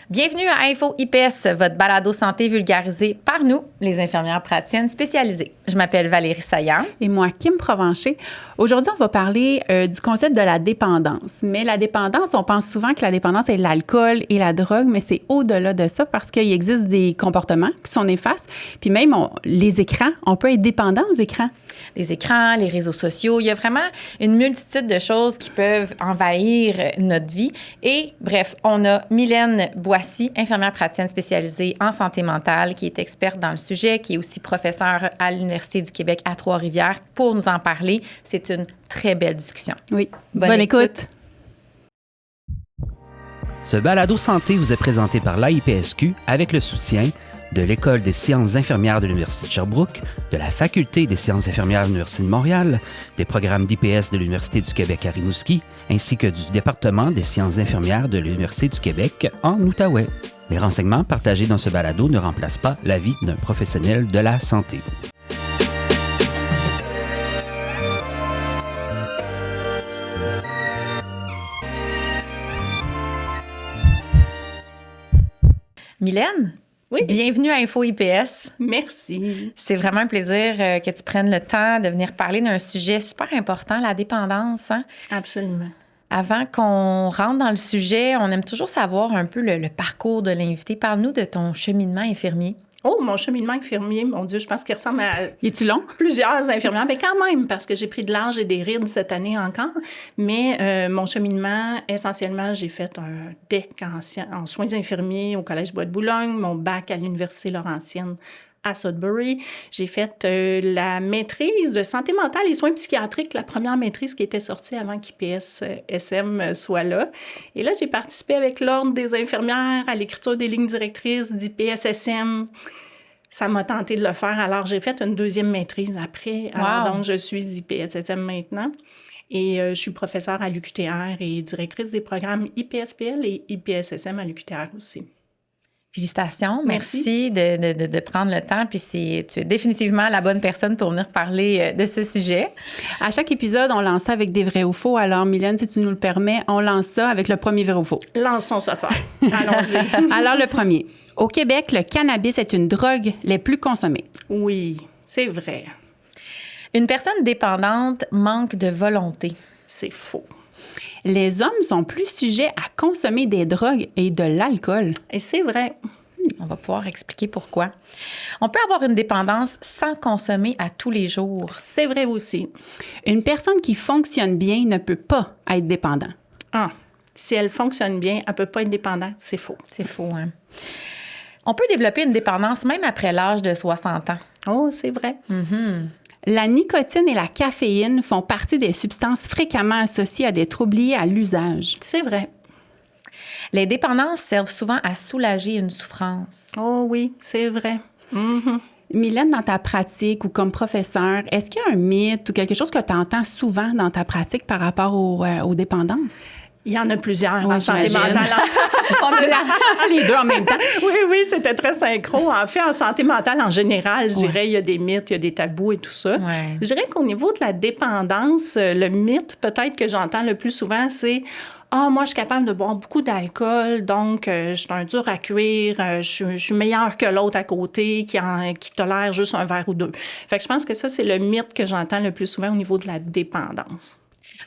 Bienvenue à Info IPS, votre balado santé vulgarisé par nous, les infirmières praticiennes spécialisées. Je m'appelle Valérie Saillant. Et moi, Kim Provencher. Aujourd'hui, on va parler du concept de la dépendance. Mais la dépendance, on pense souvent que la dépendance est l'alcool et la drogue, mais c'est au-delà de ça parce qu'il existe des comportements qui sont néfastes. Puis même les écrans, on peut être dépendant aux écrans. Les écrans, les réseaux sociaux, il y a vraiment une multitude de choses qui peuvent envahir notre vie. Et bref, on a Mylène Boissy, infirmière praticienne spécialisée en santé mentale, qui est experte dans le sujet, qui est aussi professeure à l'Université du Québec à Trois-Rivières, pour nous en parler. C'est une très belle discussion. Oui, bonne écoute. Ce balado santé vous est présenté par l'AIPSQ avec le soutien de l'École des sciences infirmières de l'Université de Sherbrooke, de la Faculté des sciences infirmières de l'Université de Montréal, des programmes d'IPS de l'Université du Québec à Rimouski, ainsi que du département des sciences infirmières de l'Université du Québec en Outaouais. Les renseignements partagés dans ce balado ne remplacent pas l'avis d'un professionnel de la santé. Mylène? Oui. Bienvenue à Info IPS. Merci. C'est vraiment un plaisir que tu prennes le temps de venir parler d'un sujet super important, la dépendance. Hein? Absolument. Avant qu'on rentre dans le sujet, on aime toujours savoir un peu le parcours de l'invité. Parle-nous de ton cheminement infirmier. Oh, mon cheminement infirmier, mon Dieu, je pense qu'il ressemble à Es-tu long? Plusieurs infirmières, mais quand même, parce que j'ai pris de l'âge et des rides cette année encore. Mais mon cheminement, essentiellement, j'ai fait un DEC en soins infirmiers au Collège Bois-de-Boulogne, mon bac à l'Université Laurentienne à Sudbury. J'ai fait la maîtrise de santé mentale et soins psychiatriques, la première maîtrise qui était sortie avant qu'IPS-SM soit là. Et là, j'ai participé avec l'Ordre des infirmières à l'écriture des lignes directrices d'IPS-SM. Ça m'a tenté de le faire. Alors, j'ai fait une deuxième maîtrise après. Alors, donc, je suis IPS-SM maintenant. Et je suis professeure à l'UQTR et directrice des programmes IPSPL et IPS-SM à l'UQTR aussi. Félicitations. Merci de prendre le temps. Puis tu es définitivement la bonne personne pour venir parler de ce sujet. À chaque épisode, on lance ça avec des vrais ou faux. Alors, Mylène, si tu nous le permets, on lance ça avec le premier vrai ou faux. Lançons ça fort. Allons-y. Alors, le premier. Au Québec, le cannabis est une drogue les plus consommées. Oui, c'est vrai. Une personne dépendante manque de volonté. C'est faux. Les hommes sont plus sujets à consommer des drogues et de l'alcool. Et c'est vrai. On va pouvoir expliquer pourquoi. On peut avoir une dépendance sans consommer à tous les jours. C'est vrai aussi. Une personne qui fonctionne bien ne peut pas être dépendante. Ah, si elle fonctionne bien, elle ne peut pas être dépendante. C'est faux. C'est faux, hein? On peut développer une dépendance même après l'âge de 60 ans. Oh, c'est vrai. Mm-hmm. La nicotine et la caféine font partie des substances fréquemment associées à des troubles liés à l'usage. C'est vrai. Les dépendances servent souvent à soulager une souffrance. Oh oui, c'est vrai. Mm-hmm. Mylène, dans ta pratique ou comme professeur, est-ce qu'il y a un mythe ou quelque chose que tu entends souvent dans ta pratique par rapport aux dépendances? Il y en a plusieurs en santé mentale. On a les deux en même temps. Oui, c'était très synchro. En fait, en santé mentale, en général, je dirais, il y a des mythes, il y a des tabous et tout ça. Ouais. Je dirais qu'au niveau de la dépendance, le mythe peut-être que j'entends le plus souvent, c'est « Ah, moi, je suis capable de boire beaucoup d'alcool, donc je suis un dur à cuire, je suis meilleur que l'autre à côté qui tolère juste un verre ou deux. » Fait que je pense que ça, c'est le mythe que j'entends le plus souvent au niveau de la dépendance.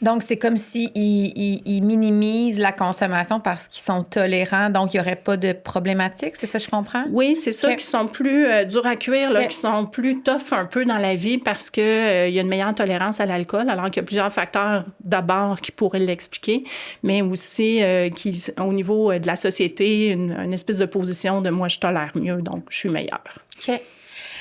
Donc, c'est comme s'ils minimisent la consommation parce qu'ils sont tolérants, donc il n'y aurait pas de problématique, c'est ça que je comprends? Oui, c'est ça, qui sont plus durs à cuire, là, qui sont plus tough un peu dans la vie parce qu'il y a une meilleure tolérance à l'alcool, alors qu'il y a plusieurs facteurs d'abord qui pourraient l'expliquer, mais aussi au niveau de la société, une espèce de position de « moi, je tolère mieux, donc je suis meilleure ». OK.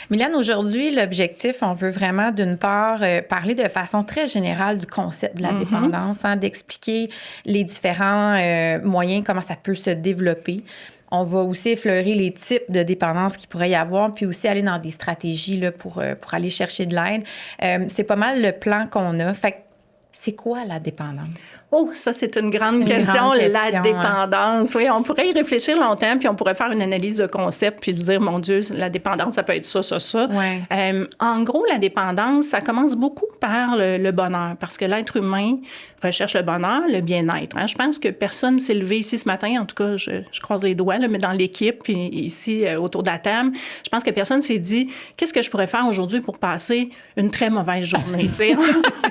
Mylène, aujourd'hui, l'objectif, on veut vraiment, d'une part, parler de façon très générale du concept de la dépendance, hein, d'expliquer les différents moyens, comment ça peut se développer. On va aussi effleurer les types de dépendance qu'il pourrait y avoir, puis aussi aller dans des stratégies là, pour aller chercher de l'aide. C'est pas mal le plan qu'on a. Fait C'est quoi la dépendance? Oh, ça, c'est une grande question, la dépendance. Oui, on pourrait y réfléchir longtemps, puis on pourrait faire une analyse de concept, puis se dire, mon Dieu, la dépendance, ça peut être ça, ça, ça. Ouais. En gros, la dépendance, ça commence beaucoup par le bonheur, parce que l'être humain recherche le bonheur, le bien-être. Hein. Je pense que personne s'est levé ici ce matin, en tout cas, je croise les doigts, là, mais dans l'équipe, puis ici, autour de la table, je pense que personne s'est dit, qu'est-ce que je pourrais faire aujourd'hui pour passer une très mauvaise journée?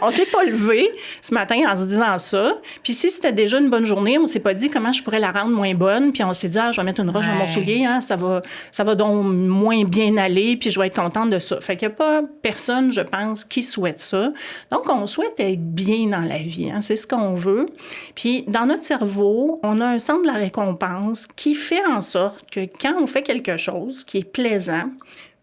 On s'est pas levé ce matin en se disant ça. Puis si c'était déjà une bonne journée, on s'est pas dit comment je pourrais la rendre moins bonne. Puis on s'est dit, je vais mettre une roche dans mon soulier, hein, ça va donc moins bien aller, puis je vais être contente de ça. Fait qu'il n'y a pas personne, je pense, qui souhaite ça. Donc, on souhaite être bien dans la vie, hein, c'est ce qu'on veut. Puis dans notre cerveau, on a un centre de la récompense qui fait en sorte que quand on fait quelque chose qui est plaisant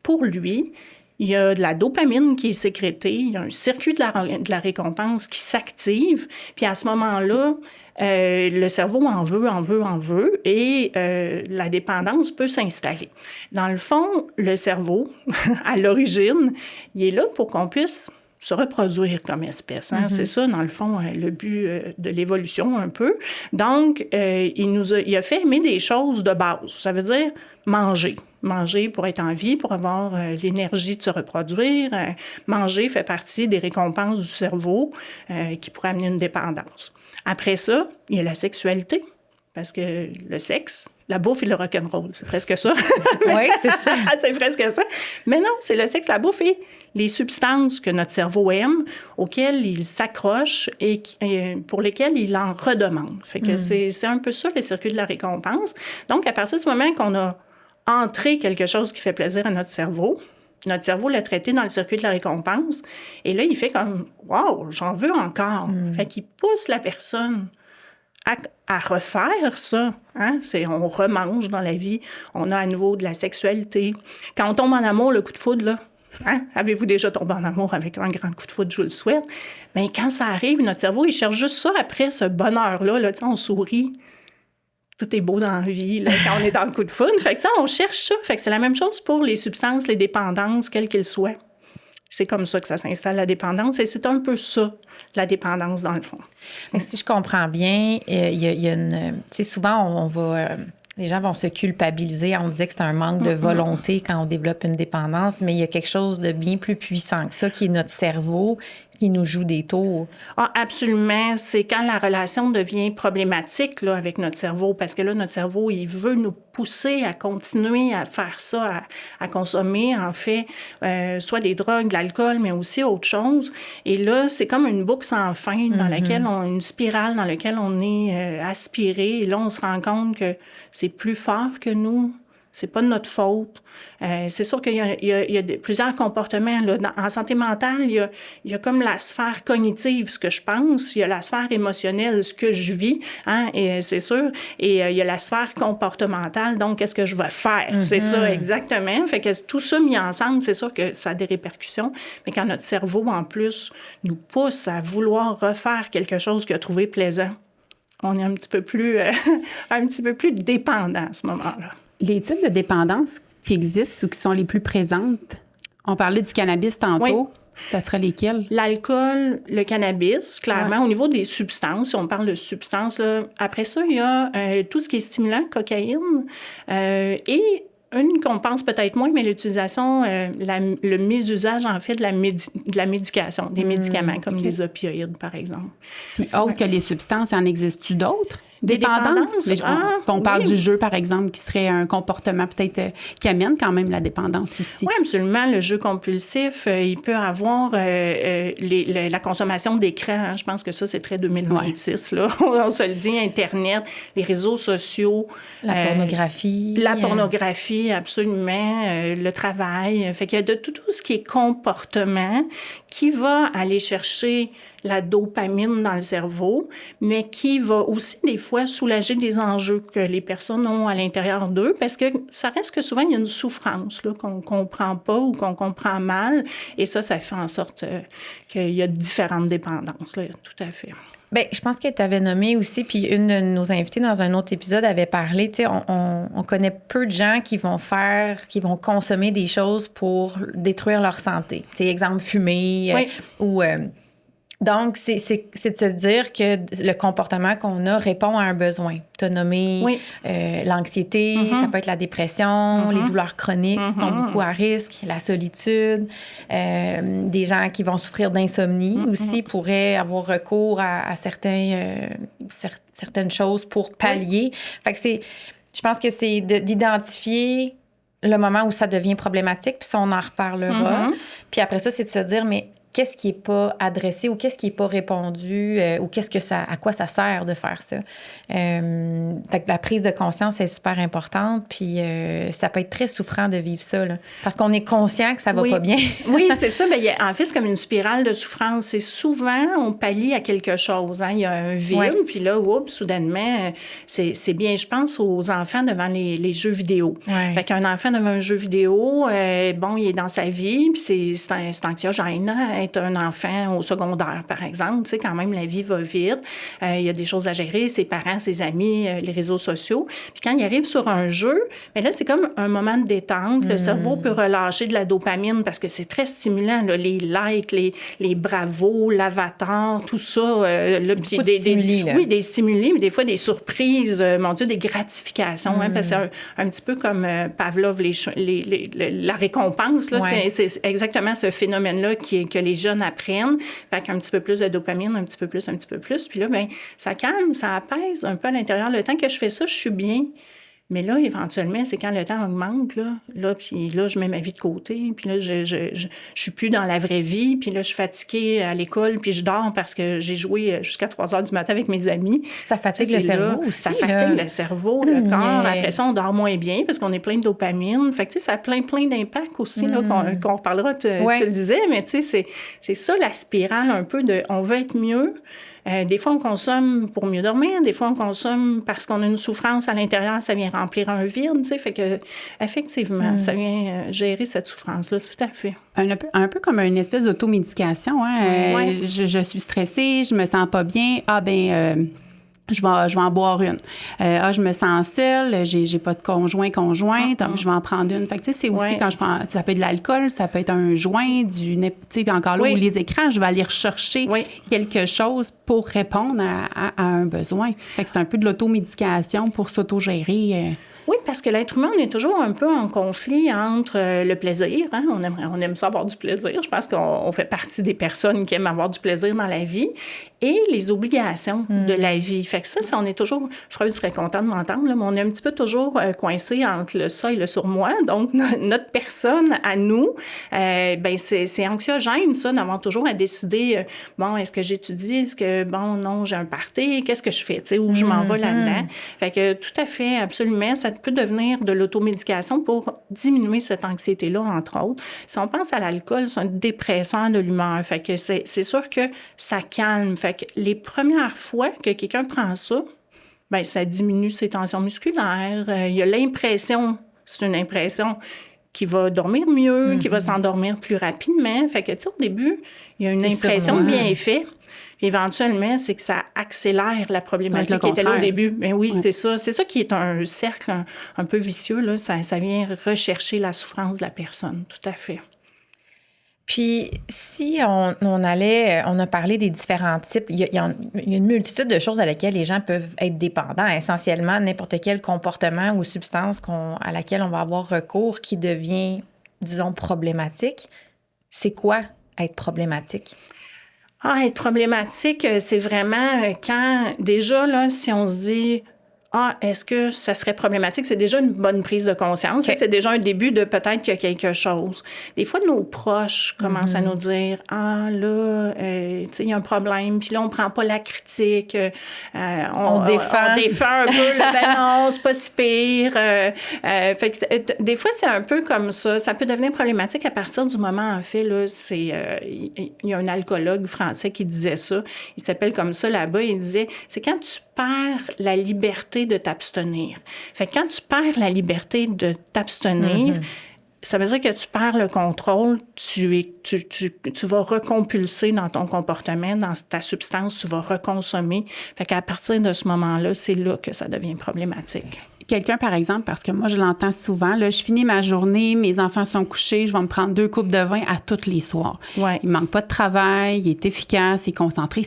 pour lui, il y a de la dopamine qui est sécrétée, il y a un circuit de la récompense qui s'active, puis à ce moment-là, le cerveau en veut, et la dépendance peut s'installer. Dans le fond, le cerveau, à l'origine, il est là pour qu'on puisse se reproduire comme espèce. Hein? Mm-hmm. C'est ça, dans le fond, le but de l'évolution un peu. Donc, il a fait aimer des choses de base. Ça veut dire manger. Manger pour être en vie, pour avoir l'énergie de se reproduire. Manger fait partie des récompenses du cerveau qui pourraient amener une dépendance. Après ça, il y a la sexualité, parce que le sexe, la bouffe et le rock'n'roll, c'est presque ça. Oui, c'est ça. C'est presque ça. Mais non, c'est le sexe, la bouffe et les substances que notre cerveau aime, auxquelles il s'accroche et pour lesquelles il en redemande. Fait que c'est un peu ça, le circuit de la récompense. Donc, à partir du moment qu'on a entré quelque chose qui fait plaisir à notre cerveau l'a traité dans le circuit de la récompense, et là, il fait comme « Wow, j'en veux encore ». Fait qu'il pousse la personne à refaire ça. Hein? On remange dans la vie. On a à nouveau de la sexualité. Quand on tombe en amour, le coup de foudre, là, hein? Avez-vous déjà tombé en amour avec un grand coup de foudre? Je vous le souhaite. Mais quand ça arrive, notre cerveau, il cherche juste ça après ce bonheur-là. Là, on sourit. Tout est beau dans la vie là, quand on est dans le coup de foudre. Fait que on cherche ça. Fait que c'est la même chose pour les substances, les dépendances, quelles qu'elles soient. C'est comme ça que ça s'installe, la dépendance. Et c'est un peu ça, la dépendance, dans le fond. Mais si je comprends bien, il y a une... Tu sais, souvent, on va... les gens vont se culpabiliser. On disait que c'est un manque de volonté quand on développe une dépendance, mais il y a quelque chose de bien plus puissant que ça, qui est notre cerveau, qui nous joue des tours. Ah, absolument. C'est quand la relation devient problématique là, avec notre cerveau, parce que là, notre cerveau, il veut nous pousser à continuer à faire ça, à consommer, en fait, soit des drogues, de l'alcool, mais aussi autre chose. Et là, c'est comme une boucle sans fin dans laquelle une spirale dans laquelle on est aspiré. Et là, on se rend compte que c'est plus fort que nous. C'est pas de notre faute. C'est sûr qu'il y a plusieurs comportements. Là. En santé mentale, il y a comme la sphère cognitive, ce que je pense. Il y a la sphère émotionnelle, ce que je vis, hein, et c'est sûr. Et il y a la sphère comportementale, donc qu'est-ce que je vais faire? C'est ça, exactement. Fait que tout ça mis ensemble, c'est sûr que ça a des répercussions. Mais quand notre cerveau, en plus, nous pousse à vouloir refaire quelque chose qu'il a trouvé plaisant, on est un petit peu plus dépendant à ce moment-là. Les types de dépendance qui existent ou qui sont les plus présentes, on parlait du cannabis tantôt, oui. Ça serait lesquels? L'alcool, le cannabis, clairement. Au niveau des substances, si on parle de substances, là, après ça, il y a tout ce qui est stimulant, cocaïne, et une qu'on pense peut-être moins, mais l'utilisation, le mésusage, en fait, de la médication, des médicaments comme les opioïdes, par exemple. Puis autre que les substances, en existe-tu d'autres? Dépendances? On parle du jeu, par exemple, qui serait un comportement peut-être qui amène quand même la dépendance aussi. Oui, absolument. Le jeu compulsif, il peut avoir la consommation d'écran. Hein. Je pense que ça, c'est très 2026. Là. On se le dit, Internet, les réseaux sociaux. La pornographie. La pornographie, absolument. Le travail. Fait qu'il y a de tout ce qui est comportement qui va aller chercher la dopamine dans le cerveau, mais qui va aussi, des fois, soulager des enjeux que les personnes ont à l'intérieur d'eux, parce que ça reste que souvent, il y a une souffrance là, qu'on ne comprend pas ou qu'on comprend mal, et ça fait en sorte qu'il y a différentes dépendances, là, tout à fait. Bien, je pense que tu avais nommé aussi, puis une de nos invitées dans un autre épisode avait parlé, tu sais, on connaît peu de gens qui vont consommer des choses pour détruire leur santé. Tu sais, exemple, fumer ou Donc, c'est de se dire que le comportement qu'on a répond à un besoin. Tu as nommé l'anxiété, ça peut être la dépression, les douleurs chroniques qui sont beaucoup à risque, la solitude, des gens qui vont souffrir d'insomnie aussi pourraient avoir recours à certaines choses pour pallier. Fait que je pense que c'est d'identifier le moment où ça devient problématique, puis ça, on en reparlera. Puis après ça, c'est de se dire, mais qu'est-ce qui n'est pas adressé ou qu'est-ce qui n'est pas répondu ou à quoi ça sert de faire ça. Fait que la prise de conscience est super importante, puis ça peut être très souffrant de vivre ça, là, parce qu'on est conscient que ça va pas bien. Oui, c'est ça. Mais en fait, c'est comme une spirale de souffrance. C'est souvent, on pallie à quelque chose. Hein? Il y a un vide, puis là, soudainement, c'est bien, je pense, aux enfants devant les jeux vidéo. Fait qu'un enfant devant un jeu vidéo, il est dans sa vie, puis c'est anxiogène, hein? Être un enfant au secondaire, par exemple. Tu sais, quand même, la vie va vite. Il y a des choses à gérer, ses parents, ses amis, les réseaux sociaux. Puis quand il arrive sur un jeu, bien là, c'est comme un moment de détente. Le cerveau peut relâcher de la dopamine parce que c'est très stimulant, là, les likes, les bravos, l'avatar, tout ça. Des stimuli, là. Oui, des stimuli, mais des fois des surprises, mon Dieu, des gratifications. Hein, parce que c'est un petit peu comme Pavlov, la récompense. Là, c'est exactement ce phénomène-là que les jeunes apprennent. Fait qu'un petit peu plus de dopamine, un petit peu plus. Puis là, bien, ça calme, ça apaise un peu à l'intérieur. Le temps que je fais ça, je suis bien. Mais là, éventuellement, c'est quand le temps augmente, puis là, je mets ma vie de côté, puis là, je suis plus dans la vraie vie, puis là, je suis fatiguée à l'école, puis je dors parce que j'ai joué jusqu'à 3 heures du matin avec mes amis. Ça fatigue le cerveau aussi. Ça fatigue le cerveau, le corps. Après ça, on dort moins bien parce qu'on est plein de dopamine. Fait que, tu sais, ça a plein d'impacts aussi, là, qu'on reparlera, tu le disais, mais tu sais, c'est ça la spirale un peu de « on veut être mieux ». Des fois, on consomme pour mieux dormir. Des fois, on consomme parce qu'on a une souffrance à l'intérieur. Ça vient remplir un vide, tu sais. Fait que, effectivement, ça vient gérer cette souffrance-là, tout à fait. Un peu comme une espèce d'automédication. Hein? Je suis stressée, je me sens pas bien. Je vais en boire une. Je me sens seule, j'ai pas de conjointe, je vais en prendre une. Fait que, tu sais, c'est aussi quand je prends, ça peut être de l'alcool, ça peut être un joint, tu sais, encore là, où les écrans, je vais aller rechercher quelque chose pour répondre à un besoin. Fait que c'est un peu de l'automédication pour s'autogérer. Oui, parce que l'être humain, on est toujours un peu en conflit entre le plaisir. Hein? On aime ça avoir du plaisir. Je pense qu'on fait partie des personnes qui aiment avoir du plaisir dans la vie et les obligations de la vie. Fait que ça, on est toujours... Freud serait content de m'entendre, là, mais on est un petit peu toujours coincé entre le ça et le surmoi. Donc, notre personne à nous, c'est anxiogène, ça, d'avoir toujours à décider, est-ce que j'étudie? Est-ce que, non, j'ai un party? Qu'est-ce que je fais? Tu sais, où je m'en vais là-dedans? Fait que tout à fait, absolument, ça peut devenir de l'automédication pour diminuer cette anxiété-là, entre autres. Si on pense à l'alcool, c'est un dépresseur de l'humeur. Fait que c'est sûr que ça calme. Fait que les premières fois que quelqu'un prend ça, ça diminue ses tensions musculaires. Il y a l'impression, c'est une impression qui va dormir mieux, qui va s'endormir plus rapidement. Fait que, tu sais, au début, il y a une impression de bienfait. Puis éventuellement, c'est que ça accélère la problématique qui était là au début. Mais oui, c'est ça. C'est ça qui est un cercle un peu vicieux, là. Ça vient rechercher la souffrance de la personne, tout à fait. Puis, si on a parlé des différents types, il y a une multitude de choses à laquelle les gens peuvent être dépendants. Essentiellement, n'importe quel comportement ou substance à laquelle on va avoir recours qui devient, disons, problématique. C'est quoi être problématique? Être problématique, c'est vraiment quand, déjà, là, si on se dit... est-ce que ça serait problématique? C'est déjà une bonne prise de conscience. Okay. C'est déjà un début de peut-être qu'il y a quelque chose. Des fois, nos proches commencent à nous dire « là, tu sais, il y a un problème. » Puis là, on prend pas la critique. On défend un peu. Non, c'est pas si pire. Fait que, des fois, c'est un peu comme ça. Ça peut devenir problématique à partir du moment, en fait, là, il y a un alcoologue français qui disait ça. Il s'appelle comme ça là-bas. Il disait, c'est quand tu perds la liberté de t'abstenir. Fait que quand tu perds la liberté de t'abstenir, ça veut dire que tu perds le contrôle, tu vas recompulser dans ton comportement, dans ta substance, tu vas reconsommer. Fait qu'à partir de ce moment-là, c'est là que ça devient problématique. quelqu'un, par exemple, parce que moi, je l'entends souvent, là, je finis ma journée, mes enfants sont couchés, je vais me prendre 2 coupes de vin à tous les soirs. Ouais. Il manque pas de travail, il est efficace, il est concentré.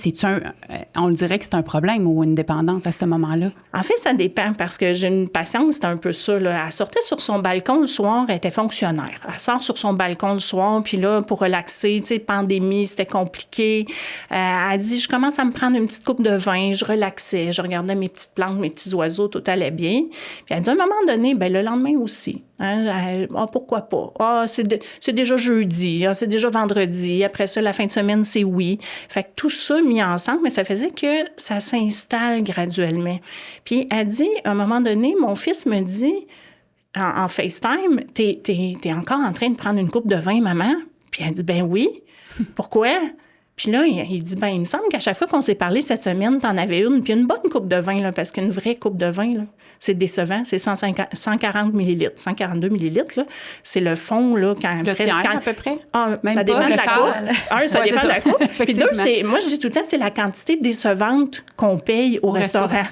On le dirait que c'est un problème ou une dépendance à ce moment-là? En fait, ça dépend parce que j'ai une patiente, c'était un peu ça. Là. Elle sortait sur son balcon le soir, elle était fonctionnaire. Elle sort sur son balcon le soir, puis là, pour relaxer, tu sais, pandémie, c'était compliqué. Elle dit, je commence à me prendre une petite coupe de vin, je relaxais, je regardais mes petites plantes, mes petits oiseaux, tout allait bien. Puis elle dit, à un moment donné, ben le lendemain aussi. Hein, pourquoi pas? C'est déjà jeudi, c'est déjà vendredi. Après ça, la fin de semaine, c'est oui. Fait que tout ça mis ensemble, mais ça faisait que ça s'installe graduellement. Puis elle dit, à un moment donné, mon fils me dit, en FaceTime, t'es encore en train de prendre une coupe de vin, maman? Puis elle dit, ben oui. Pourquoi? Puis là, il dit, ben il me semble qu'à chaque fois qu'on s'est parlé cette semaine, t'en avais une, puis une bonne coupe de vin, là, parce qu'une vraie coupe de vin, là, c'est décevant, c'est 140 millilitres, 142 millilitres, là, c'est le fond, là, quand... Le tiers, à peu près? Même ça dépend de la coupe. Ça dépend de la coupe. Puis deux, moi, je dis tout le temps, c'est la quantité décevante qu'on paye au restaurant.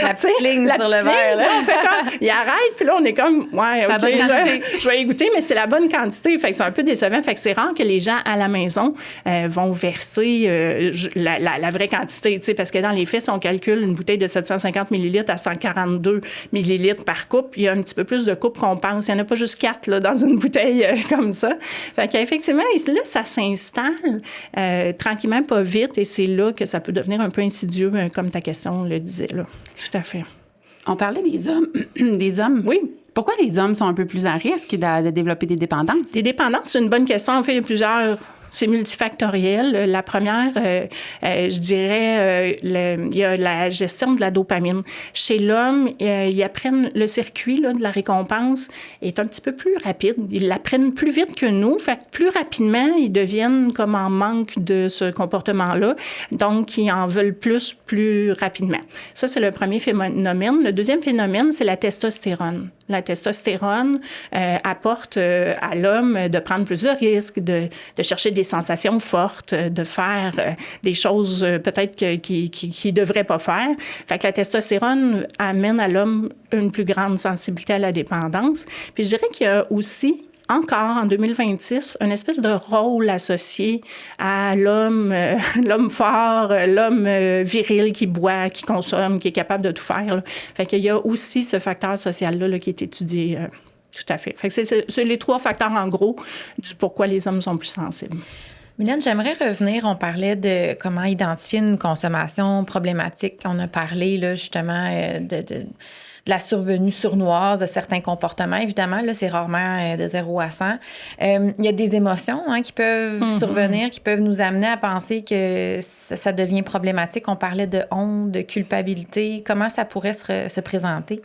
La petite ligne sur le verre, là. On fait comme, il arrête, puis là, on est comme, ouais, OK, je vais y goûter, mais c'est la bonne quantité. Fait que c'est un peu décevant. Fait que c'est rare que les gens à la maison vont verser la vraie quantité, tu sais, parce que dans les faits, si on calcule une bouteille de 750 millilitres à 142 millilitres par coupe, il y a un petit peu plus de coupes qu'on pense. Il n'y en a pas juste 4 là, dans une bouteille comme ça. Fait qu'effectivement, là, ça s'installe tranquillement, pas vite, et c'est là que ça peut devenir un peu insidieux, comme ta question le disait, là. Tout à fait. On parlait des hommes. Des hommes. Oui. Pourquoi les hommes sont un peu plus à risque de développer des dépendances? Des dépendances, c'est une bonne question. En fait, il y a plusieurs... C'est multifactoriel. La première, je dirais, il y a la gestion de la dopamine. Chez l'homme, ils apprennent le circuit là, de la récompense est un petit peu plus rapide. Ils l'apprennent plus vite que nous. Fait que plus rapidement, ils deviennent comme en manque de ce comportement-là. Donc, ils en veulent plus rapidement. Ça, c'est le premier phénomène. Le deuxième phénomène, c'est la testostérone. La testostérone apporte à l'homme de prendre plus de risques, de chercher des sensations fortes, de faire des choses peut-être qu'il ne devrait pas faire. Fait que la testostérone amène à l'homme une plus grande sensibilité à la dépendance. Puis je dirais qu'il y a aussi encore en 2026, une espèce de rôle associé à l'homme, l'homme fort, l'homme viril qui boit, qui consomme, qui est capable de tout faire. Là. Fait qu'il y a aussi ce facteur social-là là, qui est étudié tout à fait. Fait que c'est les 3 facteurs, en gros, du pourquoi les hommes sont plus sensibles. Mylène, j'aimerais revenir. On parlait de comment identifier une consommation problématique. On a parlé là, justement de la survenue sournoise de certains comportements. Évidemment, là, c'est rarement de 0 à 100. Il y a des émotions qui peuvent survenir, qui peuvent nous amener à penser que ça devient problématique. On parlait de honte, de culpabilité. Comment ça pourrait se présenter?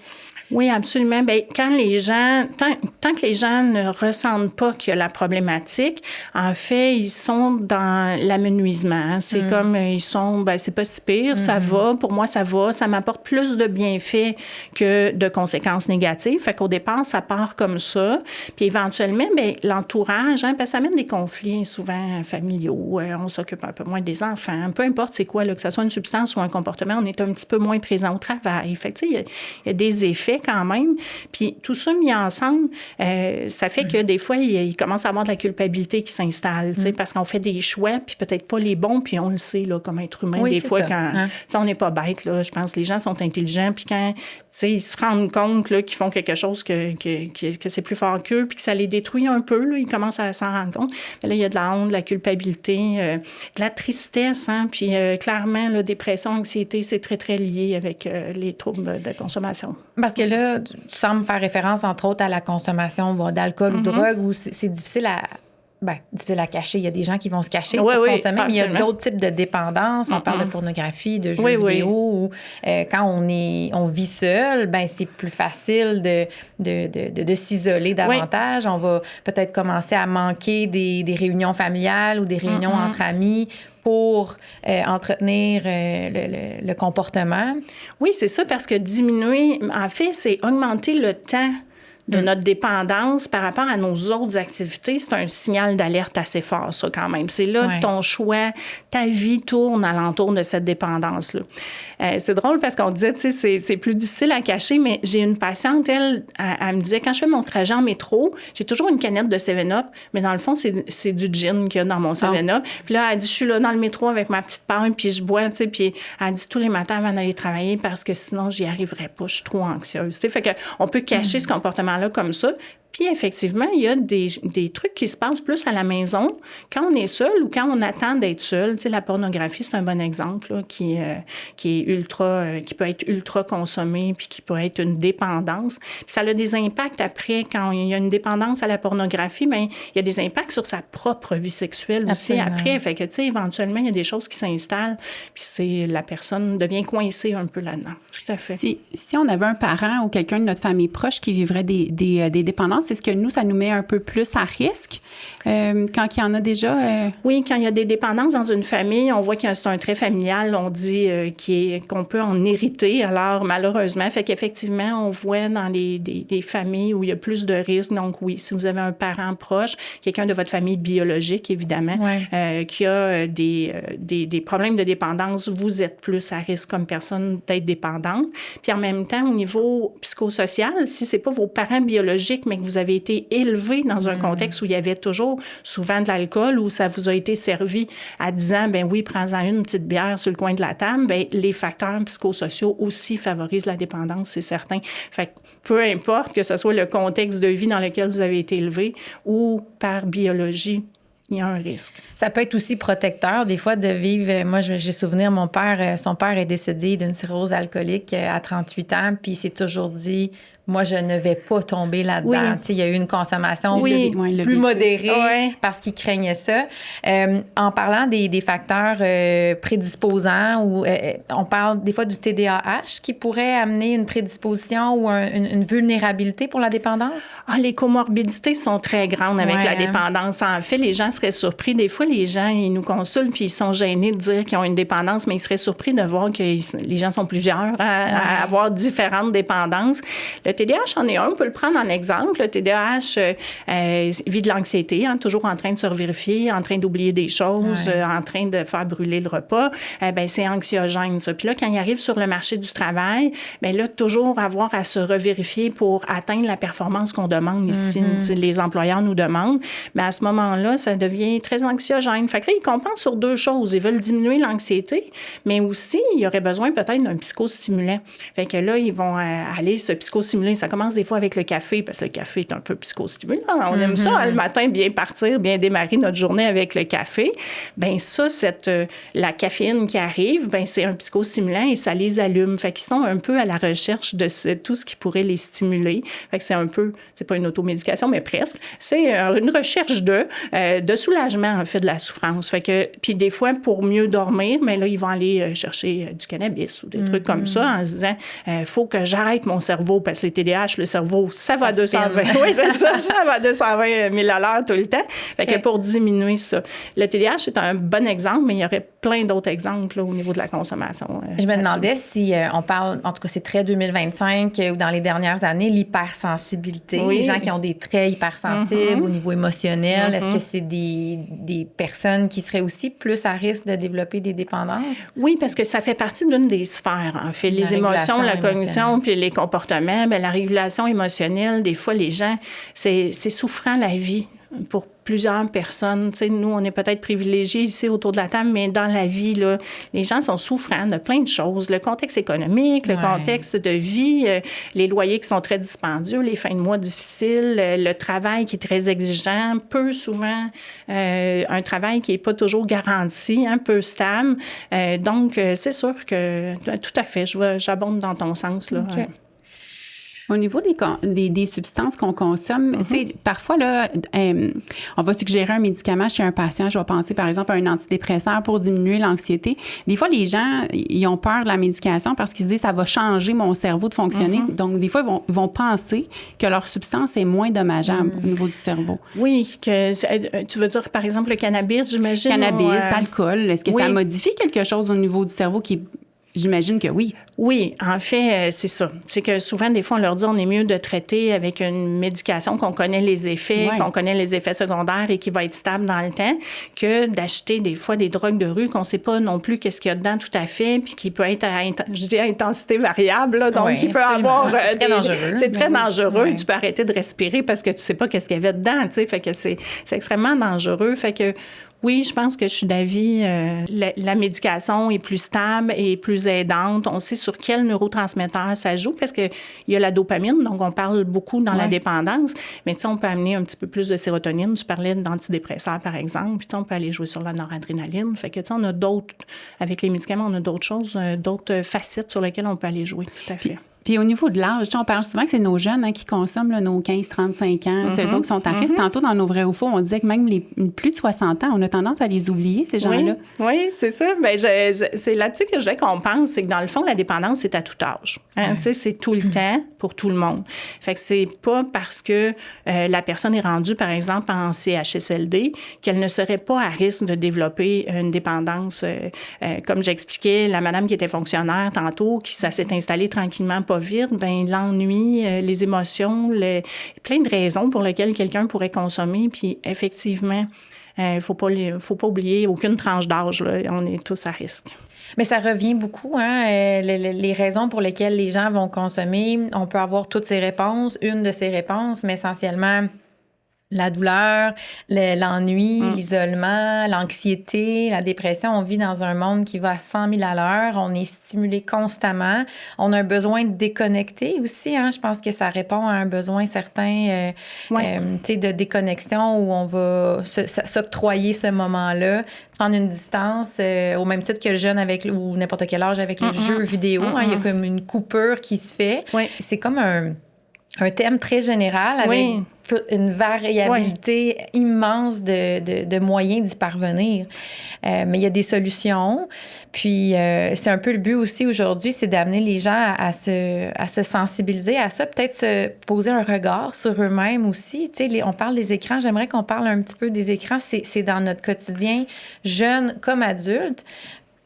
Oui, absolument. Bien, quand les gens, tant que les gens ne ressentent pas qu'il y a la problématique, en fait, ils sont dans l'amenuisement. C'est comme, ils sont, ben c'est pas si pire, ça va, pour moi, ça va, ça m'apporte plus de bienfaits que de conséquences négatives. Fait qu'au départ, ça part comme ça. Puis éventuellement, bien, l'entourage, ben, ça amène des conflits souvent familiaux. On s'occupe un peu moins des enfants. Peu importe c'est quoi, là, que ce soit une substance ou un comportement, on est un petit peu moins présent au travail. Fait que, tu sais, il y a des effets quand même. Puis tout ça mis ensemble, ça fait que des fois, il commence à avoir de la culpabilité qui s'installe, tu sais, parce qu'on fait des choix, puis peut-être pas les bons, puis on le sait, là, comme être humain, des fois, quand... On n'est pas bête, là. Je pense que les gens sont intelligents, puis quand, tu sais, ils se rendent compte, là, qu'ils font quelque chose que c'est plus fort qu'eux, puis que ça les détruit un peu, là, ils commencent à s'en rendre compte. Mais là, il y a de la honte, de la culpabilité, de la tristesse, puis clairement, la dépression, anxiété, c'est très, très lié avec les troubles de consommation. Parce que là, tu sembles faire référence, entre autres, à la consommation d'alcool ou de drogue, où c'est difficile à cacher. Il y a des gens qui vont se cacher pour consommer, absolument. Mais il y a d'autres types de dépendances. On parle de pornographie, de jeux vidéo. Ou, quand on vit seul, ben c'est plus facile de s'isoler davantage. On va peut-être commencer à manquer des réunions familiales ou des réunions entre amis pour entretenir le comportement. Oui, c'est ça, parce que diminuer, en fait, c'est augmenter le temps de notre dépendance par rapport à nos autres activités, c'est un signal d'alerte assez fort, ça, quand même. C'est là que ton choix, ta vie tourne alentour de cette dépendance-là. C'est drôle parce qu'on disait, tu sais, c'est plus difficile à cacher, mais j'ai une patiente, elle me disait, quand je fais mon trajet en métro, j'ai toujours une canette de 7-Up, mais dans le fond, c'est du gin qu'il y a dans mon 7-Up. Puis là, elle dit, je suis là dans le métro avec ma petite paille, puis je bois, tu sais, puis elle dit tous les matins avant d'aller travailler parce que sinon, j'y arriverais pas, je suis trop anxieuse. Tu sais, fait qu'on peut cacher ce comportement-là comme ça. Puis effectivement, il y a des trucs qui se passent plus à la maison quand on est seul ou quand on attend d'être seul. Tu sais, la pornographie, c'est un bon exemple là, qui peut être ultra consommé puis qui peut être une dépendance. Puis ça a des impacts après quand il y a une dépendance à la pornographie, bien, il y a des impacts sur sa propre vie sexuelle aussi après. Fait que tu sais, éventuellement, il y a des choses qui s'installent puis la personne devient coincée un peu là-dedans. Tout à fait. Si on avait un parent ou quelqu'un de notre famille proche qui vivrait des dépendances, est-ce que nous, ça nous met un peu plus à risque quand il y en a déjà? Oui, quand il y a des dépendances dans une famille, on voit que c'est un trait familial, on dit qu'on peut en hériter. Alors, malheureusement, fait qu'effectivement, on voit dans des familles où il y a plus de risques. Donc, oui, si vous avez un parent proche, quelqu'un de votre famille biologique, évidemment, qui a des problèmes de dépendance, vous êtes plus à risque comme personne d'être dépendante. Puis en même temps, au niveau psychosocial, si c'est pas vos parents biologiques, mais que vous avez été élevé dans un contexte où il y avait toujours souvent de l'alcool, où ça vous a été servi à 10 ans, ben oui, prends-en une petite bière sur le coin de la table, ben les facteurs psychosociaux aussi favorisent la dépendance, c'est certain. Fait que peu importe que ce soit le contexte de vie dans lequel vous avez été élevé ou par biologie, il y a un risque. Ça peut être aussi protecteur, des fois, de vivre... Moi, j'ai souvenir, son père est décédé d'une cirrhose alcoolique à 38 ans, puis il s'est toujours dit... Moi, je ne vais pas tomber là-dedans. Oui. Tu sais, il y a eu une consommation le plus modérée Oui. parce qu'il craignait ça. En parlant des facteurs prédisposants, on parle des fois du TDAH qui pourrait amener une prédisposition ou une vulnérabilité pour la dépendance? Les comorbidités sont très grandes avec la dépendance. En fait, les gens seraient surpris. Des fois, les gens, ils nous consultent puis ils sont gênés de dire qu'ils ont une dépendance, mais ils seraient surpris de voir que les gens sont plusieurs à avoir différentes dépendances. Le TDAH en est un, on peut le prendre en exemple. Le TDAH vit de l'anxiété, toujours en train de se revérifier, en train d'oublier des choses, en train de faire brûler le repas. C'est anxiogène, ça. Puis là, quand il arrive sur le marché du travail, là, toujours avoir à se revérifier pour atteindre la performance qu'on demande ici, les employeurs nous demandent. Mais à ce moment-là, ça devient très anxiogène. Fait que là, ils compensent sur deux choses. Ils veulent diminuer l'anxiété, mais aussi, il y aurait besoin peut-être d'un psychostimulant. Fait que là, ils vont aller se psychostimuler. Ça commence des fois avec le café, parce que le café est un peu psychostimulant. On aime ça, le matin, bien partir, bien démarrer notre journée avec le café. Bien ça, la caféine qui arrive, bien c'est un psychostimulant et ça les allume. Fait qu'ils sont un peu à la recherche de tout ce qui pourrait les stimuler. Fait que c'est un peu, c'est pas une automédication, mais presque. C'est une recherche de soulagement, en fait, de la souffrance. Fait que, puis des fois, pour mieux dormir, mais là, ils vont aller chercher du cannabis ou des trucs comme ça en se disant, faut que j'arrête mon cerveau parce que les TDAH, le cerveau, ça va à 220. Oui, c'est ça, ça va à 220 000 à l'heure tout le temps. Fait que pour diminuer ça. Le TDAH, c'est un bon exemple, mais il y aurait plein d'autres exemples là, au niveau de la consommation. Je me demandais si on parle, en tout cas, c'est très 2025 ou dans les dernières années, l'hypersensibilité. Les gens qui ont des traits hypersensibles au niveau émotionnel, est-ce que c'est des personnes qui seraient aussi plus à risque de développer des dépendances? Oui, parce que ça fait partie d'une des sphères, en fait. Les émotions, la cognition, puis les comportements, la régulation émotionnelle, des fois, les gens, c'est souffrant la vie pour plusieurs personnes. Tu sais, nous, on est peut-être privilégiés ici autour de la table, mais dans la vie, là, les gens sont souffrants de plein de choses. Le contexte économique, le contexte de vie, les loyers qui sont très dispendieux, les fins de mois difficiles, le travail qui est très exigeant, peu souvent un travail qui n'est pas toujours garanti, peu stable. Donc, c'est sûr que tout à fait, j'abonde dans ton sens, là. Okay. Au niveau des substances qu'on consomme, tu sais, parfois, là, on va suggérer un médicament chez un patient. Je vais penser, par exemple, à un antidépresseur pour diminuer l'anxiété. Des fois, les gens, ils ont peur de la médication parce qu'ils se disent ça va changer mon cerveau de fonctionner. Donc, des fois, ils vont penser que leur substance est moins dommageable au niveau du cerveau. Oui, tu veux dire, par exemple, le cannabis, j'imagine? Cannabis, alcool. Est-ce que ça modifie quelque chose au niveau du cerveau qui... J'imagine que oui. Oui, en fait, c'est ça. C'est que souvent, des fois, on leur dit on est mieux de traiter avec une médication qu'on connaît les effets, qu'on connaît les effets secondaires et qui va être stable dans le temps, que d'acheter des fois des drogues de rue qu'on ne sait pas non plus qu'est-ce qu'il y a dedans tout à fait, puis qui peut être à intensité variable, là, donc qui peut avoir... C'est très dangereux. C'est très dangereux. Oui. Tu peux arrêter de respirer parce que tu ne sais pas qu'est-ce qu'il y avait dedans, tu sais, fait que c'est extrêmement dangereux. Fait que oui, je pense que je suis d'avis, la médication est plus stable et plus aidante. On sait sur quel neurotransmetteur ça joue parce qu'il y a la dopamine, donc on parle beaucoup dans la dépendance, mais tu sais, on peut amener un petit peu plus de sérotonine. Tu parlais d'antidépresseurs, par exemple, puis tu sais, on peut aller jouer sur la noradrénaline. Fait que tu sais, on a d'autres, avec les médicaments, on a d'autres choses, d'autres facettes sur lesquelles on peut aller jouer, tout à fait. Puis au niveau de l'âge, on parle souvent que c'est nos jeunes qui consomment, là, nos 15-35 ans. C'est eux autres qui sont à risque. Tantôt, dans nos vrais ou faux, on disait que même les plus de 60 ans, on a tendance à les oublier, ces gens-là. Oui, c'est ça. Bien, c'est là-dessus que je voulais qu'on pense. C'est que dans le fond, la dépendance, c'est à tout âge. Tu sais, c'est tout le temps pour tout le monde. Fait que c'est pas parce que la personne est rendue, par exemple, en CHSLD, qu'elle ne serait pas à risque de développer une dépendance. Comme j'expliquais, la madame qui était fonctionnaire tantôt, ça s'est installé tranquillement, pas vite, ben l'ennui, les émotions, plein de raisons pour lesquelles quelqu'un pourrait consommer. Puis effectivement, faut pas oublier aucune tranche d'âge. Là, on est tous à risque. Mais ça revient beaucoup, les raisons pour lesquelles les gens vont consommer. On peut avoir toutes ces réponses, une de ces réponses, mais essentiellement la douleur, l'ennui, l'isolement, l'anxiété, la dépression. On vit dans un monde qui va à 100 000 à l'heure. On est stimulé constamment. On a un besoin de déconnecter aussi. Je pense que ça répond à un besoin certain de déconnexion où on va s'octroyer ce moment-là, prendre une distance au même titre que le jeune ou n'importe quel âge avec les jeux vidéo. Il y a comme une coupure qui se fait. C'est comme un thème très général avec une variabilité immense de moyens d'y parvenir. Mais il y a des solutions. Puis, c'est un peu le but aussi aujourd'hui, c'est d'amener les gens à se sensibiliser à ça, peut-être se poser un regard sur eux-mêmes aussi. Tu sais, on parle des écrans. J'aimerais qu'on parle un petit peu des écrans. C'est dans notre quotidien, jeunes comme adultes.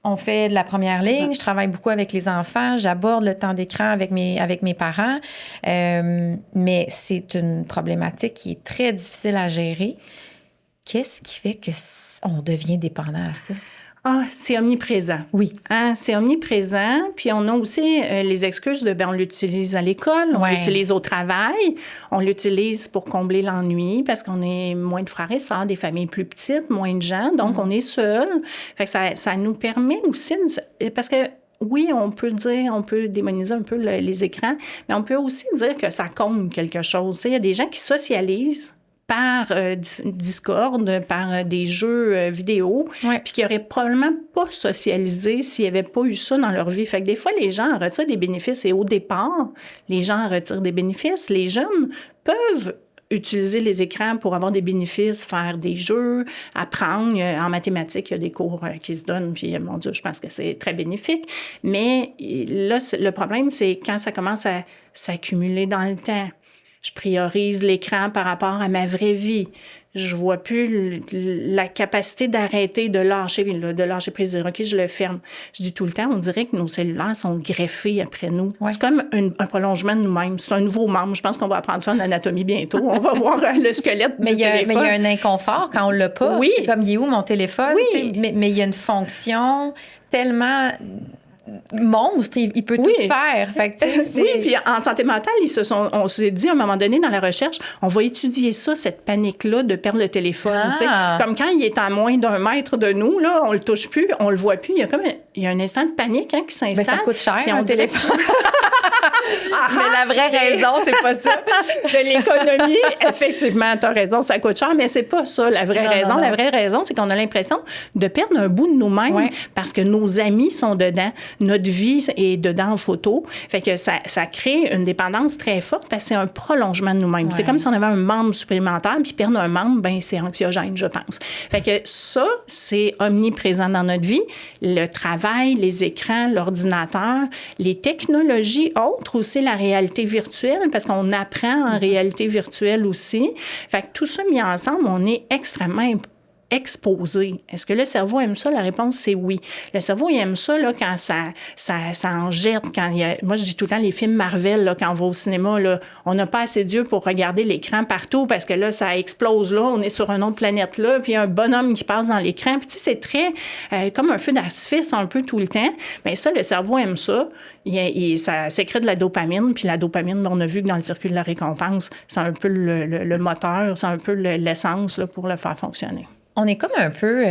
On fait de la première ligne. Je travaille beaucoup avec les enfants. J'aborde le temps d'écran avec mes parents. Mais c'est une problématique qui est très difficile à gérer. Qu'est-ce qui fait qu'on devient dépendant à ça? C'est omniprésent. Oui. C'est omniprésent. Puis on a aussi les excuses on l'utilise à l'école, on l'utilise au travail, on l'utilise pour combler l'ennui parce qu'on est moins de frères et sœurs, des familles plus petites, moins de gens, donc on est seul. Fait que ça nous permet aussi, parce que oui, on peut démoniser un peu les écrans, mais on peut aussi dire que ça comble quelque chose. Il y a des gens qui socialisent par Discord, par des jeux vidéo, puis qui n'auraient probablement pas socialisé s'il n'y avait pas eu ça dans leur vie. Fait que des fois, les gens en retirent des bénéfices. Et au départ, les gens en retirent des bénéfices. Les jeunes peuvent utiliser les écrans pour avoir des bénéfices, faire des jeux, apprendre. En mathématiques, il y a des cours qui se donnent, puis mon Dieu, je pense que c'est très bénéfique. Mais là, le problème, c'est quand ça commence à s'accumuler dans le temps. Je priorise l'écran par rapport à ma vraie vie. Je vois plus la capacité d'arrêter, de lâcher prise de OK, je le ferme. Je dis tout le temps, on dirait que nos cellulaires sont greffés après nous. C'est comme un prolongement de nous-mêmes. C'est un nouveau membre. Je pense qu'on va apprendre ça en anatomie bientôt. On va voir le squelette du téléphone. Mais il y a un inconfort quand on l'a pas. Oui. C'est comme, il est où mon téléphone? Oui. Mais il y a une fonction tellement monstre, il peut tout faire. Fait que, oui, puis en santé mentale, on s'est dit à un moment donné dans la recherche, on va étudier ça, cette panique-là de perdre le téléphone. Comme quand il est à moins d'1 mètre de nous, là, on le touche plus, on le voit plus. Il y a un instant de panique qui s'installe. Ça coûte cher, un téléphone. Mais la vraie raison, c'est pas ça. De l'économie, effectivement, tu as raison, ça coûte cher, mais c'est pas ça la vraie raison. Non. La vraie raison, c'est qu'on a l'impression de perdre un bout de nous-mêmes parce que nos amis sont dedans. Notre vie est dedans en photo. Fait que ça crée une dépendance très forte parce que c'est un prolongement de nous-mêmes. C'est comme si on avait un membre supplémentaire, puis perdre un membre, c'est anxiogène, je pense. Fait que ça, c'est omniprésent dans notre vie. Le travail, les écrans, l'ordinateur, les technologies autres aussi, la réalité virtuelle, parce qu'on apprend en réalité virtuelle aussi. Fait que tout ça mis ensemble, on est extrêmement exposé. Est-ce que le cerveau aime ça? La réponse, c'est oui. Le cerveau, il aime ça là, quand ça en jette. Moi, je dis tout le temps, les films Marvel, là, quand on va au cinéma, là, on n'a pas assez d'yeux pour regarder l'écran partout parce que là, ça explose là, on est sur une autre planète là, puis il y a un bonhomme qui passe dans l'écran. Puis tu sais, c'est très comme un feu d'artifice un peu tout le temps. Bien ça, le cerveau aime ça. Ça sécrète de la dopamine, puis la dopamine, on a vu que dans le circuit de la récompense, c'est un peu le moteur, c'est un peu l'essence là, pour le faire fonctionner. On est comme un peu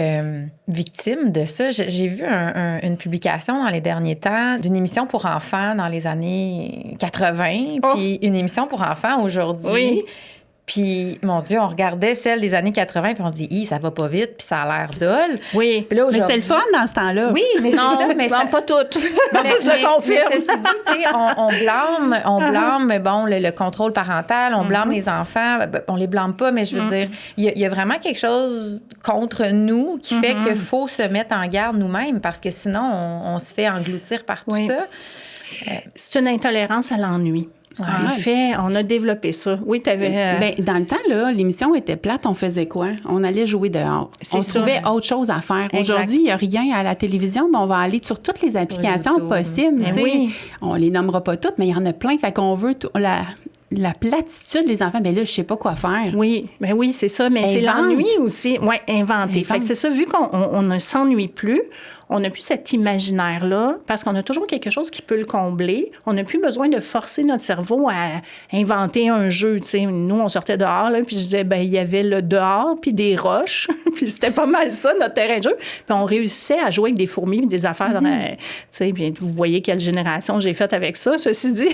victime de ça. J'ai vu une publication dans les derniers temps d'une émission pour enfants dans les années 80, puis une émission pour enfants aujourd'hui. Oui. Puis, mon Dieu, on regardait celle des années 80, puis on dit, ça va pas vite, puis ça a l'air dol. Oui. Puis là, Mais c'était le fun dans ce temps-là. Oui, mais non, c'est ça, mais ça... pas toutes. Mais, je le confirme. Mais ceci dit, tu sais, on blâme bon, le contrôle parental, on blâme les enfants. On les blâme pas, mais je veux dire, il y a vraiment quelque chose contre nous qui fait qu'il faut se mettre en garde nous-mêmes parce que sinon, on se fait engloutir par tout ça. C'est une intolérance à l'ennui. En fait, on a développé ça. Oui, tu avais... Bien, dans le temps, là, l'émission était plate. On faisait quoi? On allait jouer dehors. On trouvait autre chose à faire. Exact. Aujourd'hui, il n'y a rien à la télévision, mais on va aller sur toutes les applications possibles. Oui. On les nommera pas toutes, mais il y en a plein. Fait qu'on veut la platitude des enfants. Bien là, je sais pas quoi faire. Oui, bien oui, c'est ça. Mais c'est l'ennui aussi. Oui, inventer. Fait que c'est ça, vu qu'on ne s'ennuie plus, on n'a plus cet imaginaire-là parce qu'on a toujours quelque chose qui peut le combler. On n'a plus besoin de forcer notre cerveau à inventer un jeu. T'sais. Nous, on sortait dehors, là, puis je disais, il y avait le dehors, puis des roches. Puis c'était pas mal ça, notre terrain de jeu. Puis on réussissait à jouer avec des fourmis, des affaires. Puis vous voyez quelle génération j'ai faite avec ça. Ceci dit,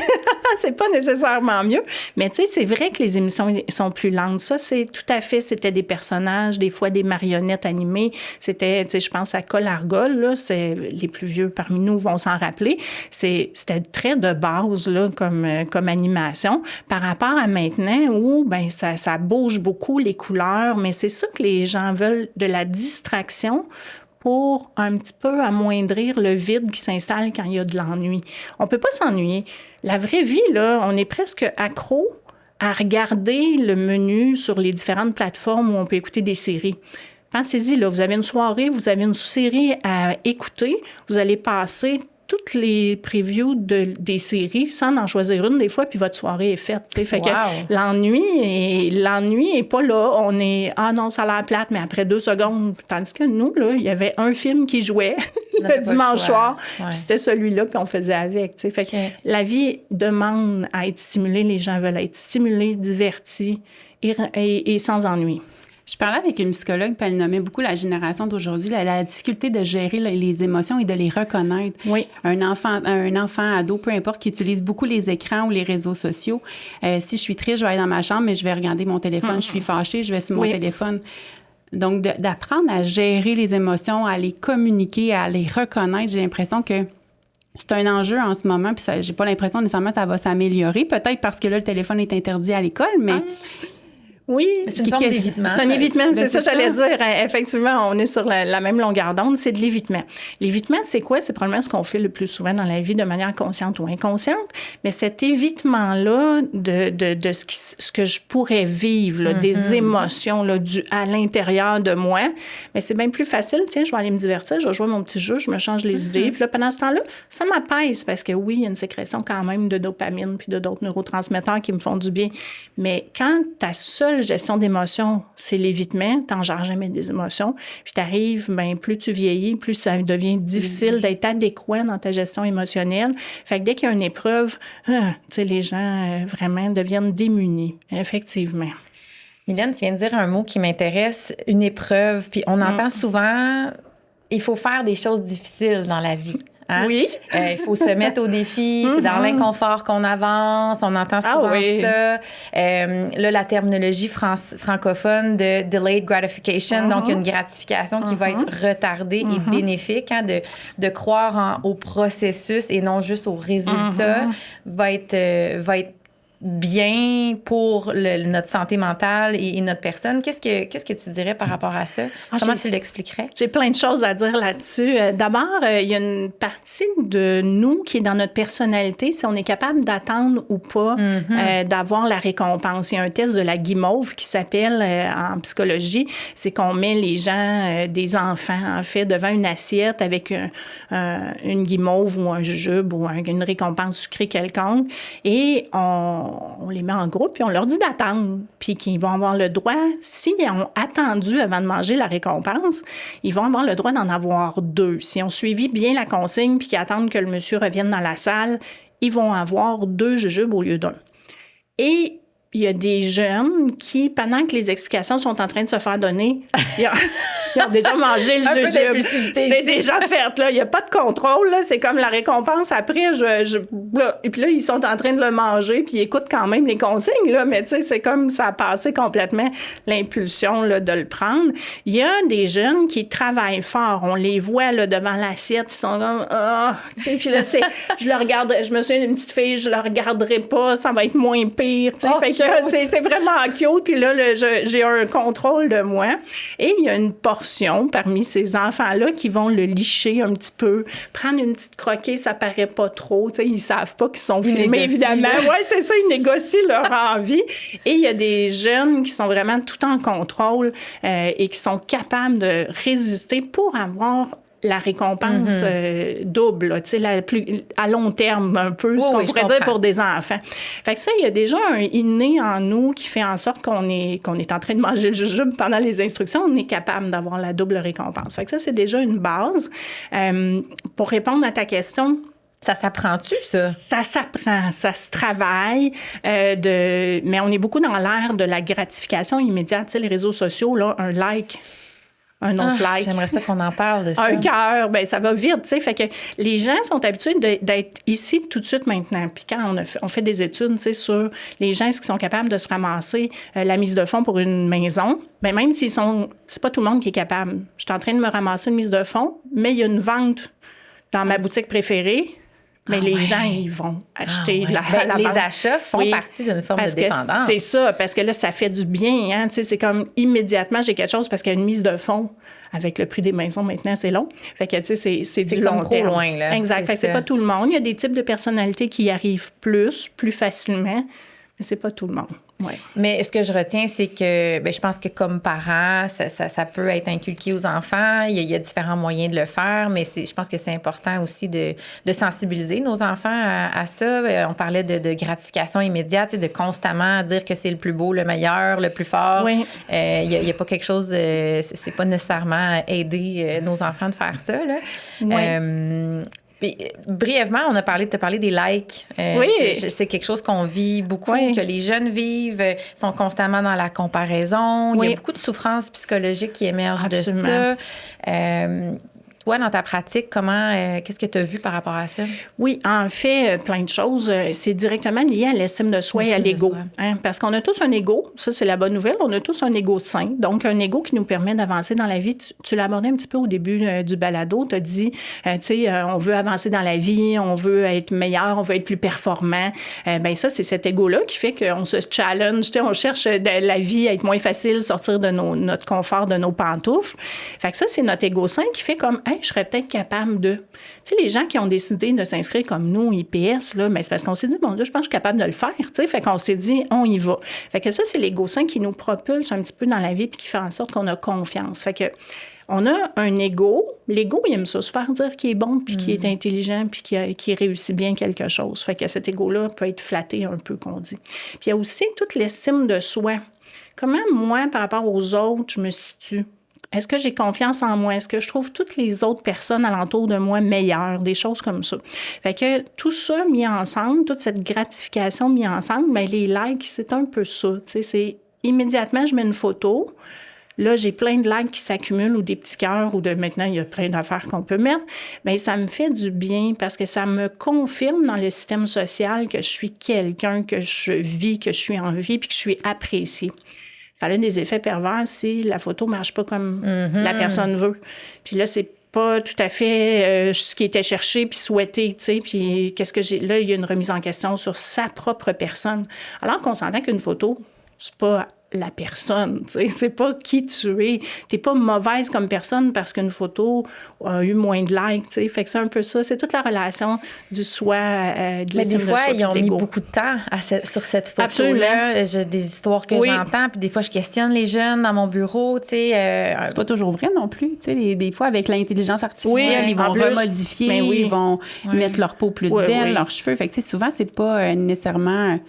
c'est pas nécessairement mieux. Mais tu sais, c'est vrai que les émissions sont plus lentes. Ça, c'est tout à fait, c'était des personnages, des fois des marionnettes animées. C'était, tu sais, je pense à Col-Argol, là, les plus vieux parmi nous vont s'en rappeler. C'était très de base, là, comme animation, par rapport à maintenant où, ça bouge beaucoup les couleurs, mais c'est ça que les gens veulent, de la distraction pour un petit peu amoindrir le vide qui s'installe quand il y a de l'ennui. On peut pas s'ennuyer. La vraie vie, là, on est presque accro à regarder le menu sur les différentes plateformes où on peut écouter des séries. Pensez-y, là, vous avez une soirée, vous avez une série à écouter, vous allez passer toutes les previews des séries sans en choisir une des fois, puis votre soirée est faite. T'sais. Fait que l'ennui est pas là. On est « Ah non, ça a l'air plate », mais après 2 secondes. Tandis que nous, là, il y avait un film qui jouait le dimanche soir, puis c'était celui-là, puis on faisait avec. T'sais. Fait que la vie demande à être stimulée. Les gens veulent être stimulés, divertis et sans ennui. Je parlais avec une psychologue, puis elle nommait beaucoup la génération d'aujourd'hui, la difficulté de gérer les émotions et de les reconnaître. Oui. Un enfant, ado, peu importe, qui utilise beaucoup les écrans ou les réseaux sociaux. Si je suis triste, je vais aller dans ma chambre, mais je vais regarder mon téléphone. Je suis fâchée, je vais sur mon téléphone. Donc, d'apprendre à gérer les émotions, à les communiquer, à les reconnaître, j'ai l'impression que c'est un enjeu en ce moment, puis j'ai pas l'impression nécessairement que ça va s'améliorer. Peut-être parce que là, le téléphone est interdit à l'école, mais... Oui, c'est une forme d'évitement. C'est un évitement, c'est ça que j'allais dire. Effectivement, on est sur la même longueur d'onde, c'est de l'évitement. L'évitement, c'est quoi? C'est probablement ce qu'on fait le plus souvent dans la vie de manière consciente ou inconsciente, mais cet évitement-là de ce que je pourrais vivre, là, des émotions là, à l'intérieur de moi, mais c'est bien plus facile. Tiens, je vais aller me divertir, je vais jouer mon petit jeu, je me change les idées, puis là, pendant ce temps-là, ça m'apaise parce que oui, il y a une sécrétion quand même de dopamine puis d'autres neurotransmetteurs qui me font du bien. Mais quand ta seule gestion d'émotions, c'est l'évitement. T'en gères jamais des émotions. Puis t'arrives, plus tu vieillis, plus ça devient difficile d'être adéquat dans ta gestion émotionnelle. Fait que dès qu'il y a une épreuve, les gens vraiment deviennent démunis, effectivement. Mylène, tu viens de dire un mot qui m'intéresse, une épreuve. Puis on entend souvent, il faut faire des choses difficiles dans la vie. Hein? Oui. Il faut se mettre au défi. C'est dans l'inconfort qu'on avance. On entend souvent ça. Là, la terminologie francophone de delayed gratification, donc une gratification qui va être retardée et bénéfique, hein, de croire au processus et non juste au résultat, va être bien pour notre santé mentale et notre personne. Qu'est-ce que tu dirais par rapport à ça? Comment tu l'expliquerais? J'ai plein de choses à dire là-dessus. D'abord, il y a une partie de nous qui est dans notre personnalité, si on est capable d'attendre ou pas d'avoir la récompense. Il y a un test de la guimauve qui s'appelle, en psychologie, c'est qu'on met les gens, des enfants, en fait, devant une assiette avec une guimauve ou un jujube ou une récompense sucrée quelconque et on les met en groupe, puis on leur dit d'attendre, puis qu'ils vont avoir le droit, s'ils ont attendu avant de manger la récompense, ils vont avoir le droit d'en avoir 2. S'ils ont suivi bien la consigne, puis qu'ils attendent que le monsieur revienne dans la salle, ils vont avoir 2 jujubes au lieu d'1. Et il y a des jeunes qui, pendant que les explications sont en train de se faire donner, ils ont déjà mangé le jujube. C'est déjà fait, là. Il n'y a pas de contrôle, là. C'est comme la récompense après. Là. Et puis là, ils sont en train de le manger, puis ils écoutent quand même les consignes, là. Mais tu sais, c'est comme ça a passé complètement l'impulsion, là, de le prendre. Il y a des jeunes qui travaillent fort. On les voit, là, devant l'assiette. Ils sont comme, tu sais, puis là, je le regarde. Je me souviens d'une petite fille, je le regarderai pas, ça va être moins pire, tu sais. Fait que c'est vraiment cute. Puis là, j'ai un contrôle de moi. Et il y a une portion parmi ces enfants-là qui vont le licher un petit peu, prendre une petite croquée, ça paraît pas trop. Tu sais, ils savent pas qu'ils sont filmés, évidemment. Oui, c'est ça, ils négocient leur envie. Et il y a des jeunes qui sont vraiment tout en contrôle et qui sont capables de résister pour avoir la récompense double, tu sais, à long terme un peu, ce qu'on pourrait dire pour des enfants. Fait que ça, il y a déjà un inné en nous qui fait en sorte qu'on est en train de manger le jujube pendant les instructions, on est capable d'avoir la double récompense. Fait que ça, c'est déjà une base. Pour répondre à ta question, ça s'apprend-tu, ça? Ça s'apprend, ça se travaille. Mais on est beaucoup dans l'ère de la gratification immédiate. Tu sais, les réseaux sociaux, là, un like, un autre like. J'aimerais ça qu'on en parle de ça. Un cœur, bien, ça va vite, tu sais. Fait que les gens sont habitués d'être ici tout de suite maintenant. Puis quand on fait des études, tu sais, sur les gens qui sont capables de se ramasser la mise de fonds pour une maison, bien, même c'est pas tout le monde qui est capable. Je suis en train de me ramasser une mise de fonds, mais il y a une vente dans ma boutique préférée. Mais les gens, ils vont acheter la les achats font partie d'une forme de dépendance. C'est ça, parce que là, ça fait du bien. Hein? Tu sais, c'est comme immédiatement, j'ai quelque chose parce qu'il y a une mise de fonds. Avec le prix des maisons, maintenant, c'est long. Fait que, tu sais, c'est du long terme. Loin, là. Exact. Fait que c'est pas tout le monde. Il y a des types de personnalités qui y arrivent plus facilement, mais c'est pas tout le monde. Ouais. Mais ce que je retiens, c'est que je pense que comme parents, ça peut être inculqué aux enfants. Il y a différents moyens de le faire, mais je pense que c'est important aussi de sensibiliser nos enfants à ça. On parlait de gratification immédiate, de constamment dire que c'est le plus beau, le meilleur, le plus fort. Oui. Il y a pas quelque chose... c'est pas nécessairement aider nos enfants de faire ça, là. Oui. Puis, brièvement, on a parlé des likes. Oui. C'est quelque chose qu'on vit beaucoup, que les jeunes vivent, sont constamment dans la comparaison. Il y a beaucoup de souffrances psychologiques qui émergent de ça. Toi, dans ta pratique, qu'est-ce que tu as vu par rapport à ça? Oui, en fait, plein de choses. C'est directement lié à l'estime de soi et à l'ego. Hein, parce qu'on a tous un ego. Ça, c'est la bonne nouvelle. On a tous un ego sain. Donc, un ego qui nous permet d'avancer dans la vie. Tu l'as abordé un petit peu au début du balado. Tu as dit, tu sais, on veut avancer dans la vie, on veut être meilleur, on veut être plus performant. Bien, ça, c'est cet ego-là qui fait qu'on se challenge. On cherche la vie à être moins facile, sortir de notre confort, de nos pantoufles. Fait que ça, c'est notre ego sain qui fait comme, je serais peut-être capable de... Tu sais, les gens qui ont décidé de s'inscrire comme nous, IPS, là, mais c'est parce qu'on s'est dit, bon Dieu, je pense que je suis capable de le faire, tu sais. Fait qu'on s'est dit, on y va. Fait que ça, c'est l'ego sain qui nous propulse un petit peu dans la vie puis qui fait en sorte qu'on a confiance. Fait que on a un ego. L'ego, il aime ça, se faire dire qu'il est bon puis qu'il est intelligent puis qu'il réussit bien quelque chose. Fait que cet ego-là peut être flatté un peu, qu'on dit. Puis il y a aussi toute l'estime de soi. Comment, moi, par rapport aux autres, je me situe? Est-ce que j'ai confiance en moi? Est-ce que je trouve toutes les autres personnes alentour de moi meilleures? Des choses comme ça. Fait que tout ça mis ensemble, toute cette gratification mis ensemble, bien, les likes, c'est un peu ça. Tu sais, c'est immédiatement, je mets une photo. Là, j'ai plein de likes qui s'accumulent ou des petits cœurs ou maintenant, il y a plein d'affaires qu'on peut mettre. Bien, ça me fait du bien parce que ça me confirme dans le système social que je suis quelqu'un, que je vis, que je suis en vie puis que je suis appréciée. Ça a des effets pervers si la photo ne marche pas comme la personne veut. Puis là, c'est pas tout à fait ce qui était cherché puis souhaité, tu sais, puis qu'est-ce que j'ai... Là, il y a une remise en question sur sa propre personne. Alors qu'on s'entend qu'une photo, c'est pas la personne, tu sais, c'est pas qui tu es. T'es pas mauvaise comme personne parce qu'une photo a eu moins de likes, tu sais. Fait que c'est un peu ça, c'est toute la relation du soi, de Mais des fois, de soi, ils ont de mis l'ego. beaucoup de temps sur cette Absolument. photo-là. J'ai des histoires que Oui. j'entends, puis des fois, je questionne les jeunes dans mon bureau, tu sais. C'est pas toujours vrai non plus. Tu sais, des fois, avec l'intelligence artificielle, Oui, ils vont en plus. remodifier, Ben oui. ils vont mettre leur peau plus Oui, belle, oui. leurs cheveux. Fait que, tu sais, souvent, c'est pas nécessairement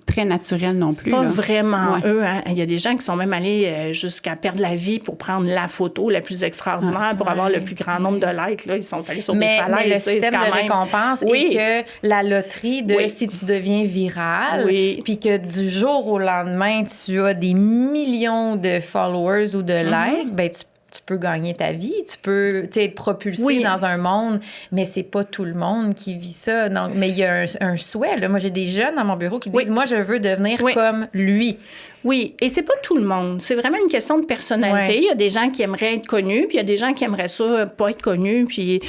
très naturel non plus. Pas là. vraiment Ouais. eux. Hein. Il y a des gens qui sont même allés jusqu'à perdre la vie pour prendre la photo la plus extraordinaire, pour avoir le plus grand nombre de likes. Là. Ils sont allés sur des Mais falaises. le c'est système quand de même... récompense Oui. est que la loterie de Oui. si tu deviens viral, Oui. puis que du jour au lendemain, tu as des millions de followers ou de likes, ben tu peux gagner ta vie, tu peux être propulsé Oui. dans un monde, mais c'est pas tout le monde qui vit ça. Donc, mais il y a un souhait. Là. Moi, j'ai des jeunes dans mon bureau qui disent, Oui. moi, je veux devenir Oui. comme lui. Oui, et c'est pas tout le monde. C'est vraiment une question de personnalité. Ouais. Il y a des gens qui aimeraient être connus, puis il y a des gens qui aimeraient ça pas être connus. Puis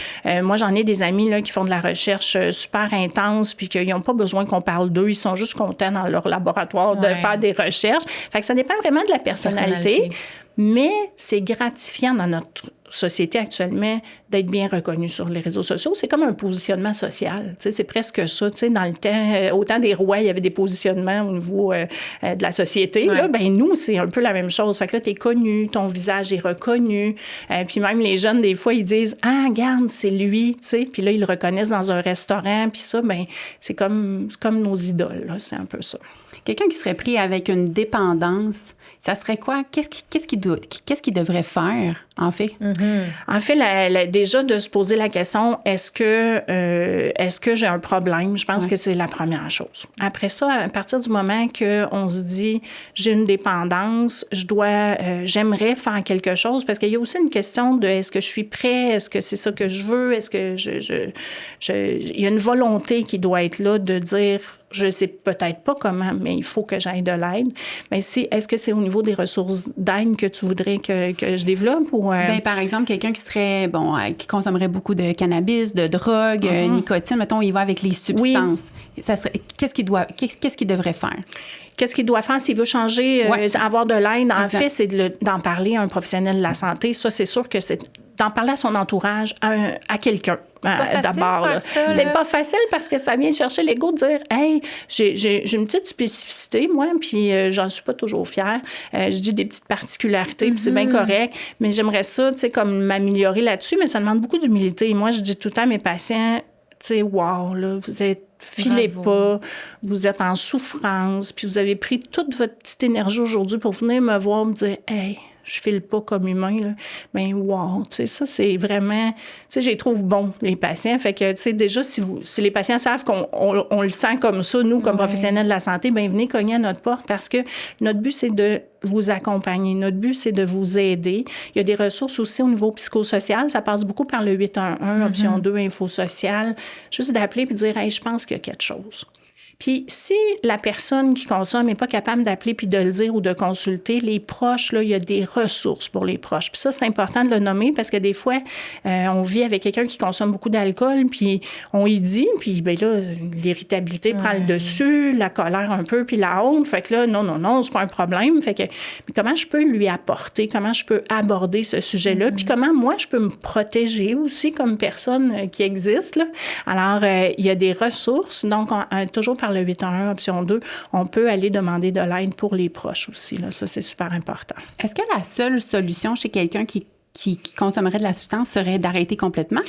moi, j'en ai des amis là, qui font de la recherche super intense, puis qu'ils n'ont pas besoin qu'on parle d'eux. Ils sont juste contents dans leur laboratoire de Ouais. faire des recherches. Fait que ça dépend vraiment de la personnalité. Mais c'est gratifiant dans notre société actuellement d'être bien reconnu sur les réseaux sociaux. C'est comme un positionnement social. Tu sais, c'est presque ça. Tu sais, dans le temps, autant des rois, il y avait des positionnements au niveau de la société. Ouais. Là, ben nous, c'est un peu la même chose. Fait que là, t'es connu, ton visage est reconnu. Puis même les jeunes, des fois, ils disent « Ah, regarde, c'est lui! » Tu sais, puis là, ils le reconnaissent dans un restaurant. Puis ça, ben c'est comme nos idoles. Là. C'est un peu ça. Quelqu'un qui serait pris avec une dépendance, ça serait quoi? Qu'est-ce qu'il devrait faire, en fait? En fait, déjà de se poser la question, est-ce que j'ai un problème? Je pense que c'est la première chose. Après ça, à partir du moment qu'on se dit, j'ai une dépendance, j'aimerais faire quelque chose, parce qu'il y a aussi une question de, est-ce que je suis prêt? Est-ce que c'est ça que je veux? Est-ce que il y a une volonté qui doit être là de dire, je sais peut-être pas comment, mais il faut que j'aille de l'aide. Mais est-ce que c'est au niveau des ressources d'aide que tu voudrais que je développe? Ou, Ben, par exemple, quelqu'un qui serait, qui consommerait beaucoup de cannabis, de drogue, nicotine, mettons, il va avec les substances. Ça serait, qu'est-ce qu'il devrait faire? Qu'est-ce qu'il doit faire s'il veut changer, avoir de l'aide? En Exact. fait, c'est d'en parler à un professionnel de la santé. Ça, c'est sûr que c'est d'en parler à son entourage, à quelqu'un. C'est pas facile d'abord, de là. faire ça, c'est là. pas facile parce que ça vient chercher l'ego de dire « Hey, j'ai une petite spécificité, moi, puis j'en suis pas toujours fière. Je dis des petites particularités, puis c'est bien correct, mais j'aimerais ça, tu sais, comme m'améliorer là-dessus, mais ça demande beaucoup d'humilité. Moi, je dis tout le temps à mes patients, tu sais, wow, là, vous êtes filez Bravo. pas, vous êtes en souffrance, puis vous avez pris toute votre petite énergie aujourd'hui pour venir me voir, me dire « Hey, je file pas comme humain, là. » Mais wow, tu sais, ça, c'est vraiment... Tu sais, je les trouve bons, les patients. Fait que, tu sais, déjà, si les patients savent qu'on le sent comme ça, nous, comme professionnels de la santé, bien, venez cogner à notre porte parce que notre but, c'est de vous accompagner. Notre but, c'est de vous aider. Il y a des ressources aussi au niveau psychosocial. Ça passe beaucoup par le 811, option 2, info sociale. Juste d'appeler puis de dire « Hey, je pense qu'il y a quelque chose. » Puis si la personne qui consomme n'est pas capable d'appeler puis de le dire ou de consulter, les proches, là, il y a des ressources pour les proches. Puis ça, c'est important de le nommer parce que des fois, on vit avec quelqu'un qui consomme beaucoup d'alcool, puis on y dit, puis bien là, l'irritabilité prend le dessus, la colère un peu, puis la honte. Fait que là, non, c'est pas un problème. Fait que, mais comment je peux lui apporter, comment je peux aborder ce sujet-là, puis comment moi, je peux me protéger aussi comme personne qui existe, là. Alors, il y a des ressources, donc toujours par le 811, option 2, on peut aller demander de l'aide pour les proches aussi. Là. Ça, c'est super important. Est-ce que la seule solution chez quelqu'un qui consommerait de la substance serait d'arrêter complètement?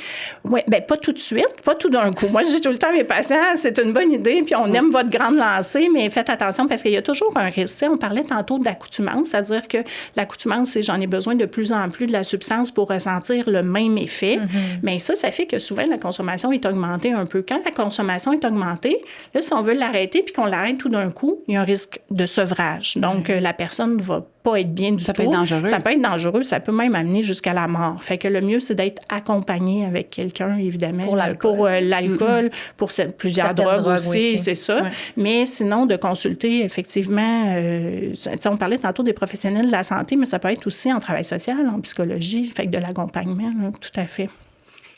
Oui, bien, pas tout de suite, pas tout d'un coup. Moi, je dis tout le temps à mes patients, c'est une bonne idée, puis on aime votre grande lancée, mais faites attention parce qu'il y a toujours un risque. Tu sais, on parlait tantôt d'accoutumance, c'est-à-dire que l'accoutumance, c'est j'en ai besoin de plus en plus de la substance pour ressentir le même effet. Mais ça fait que souvent, la consommation est augmentée un peu. Quand la consommation est augmentée, là, si on veut l'arrêter puis qu'on l'arrête tout d'un coup, il y a un risque de sevrage. Donc, la personne va pas être bien du tout. Ça peut être dangereux. Ça peut être dangereux, ça peut même amener jusqu'à la mort. Fait que le mieux, c'est d'être accompagné avec quelqu'un, évidemment. Pour l'alcool. Pour plusieurs Certaines drogues aussi, c'est ça. Ouais. Mais sinon, de consulter, effectivement, on parlait tantôt des professionnels de la santé, mais ça peut être aussi en travail social, en psychologie, fait que de l'accompagnement, là, tout à fait.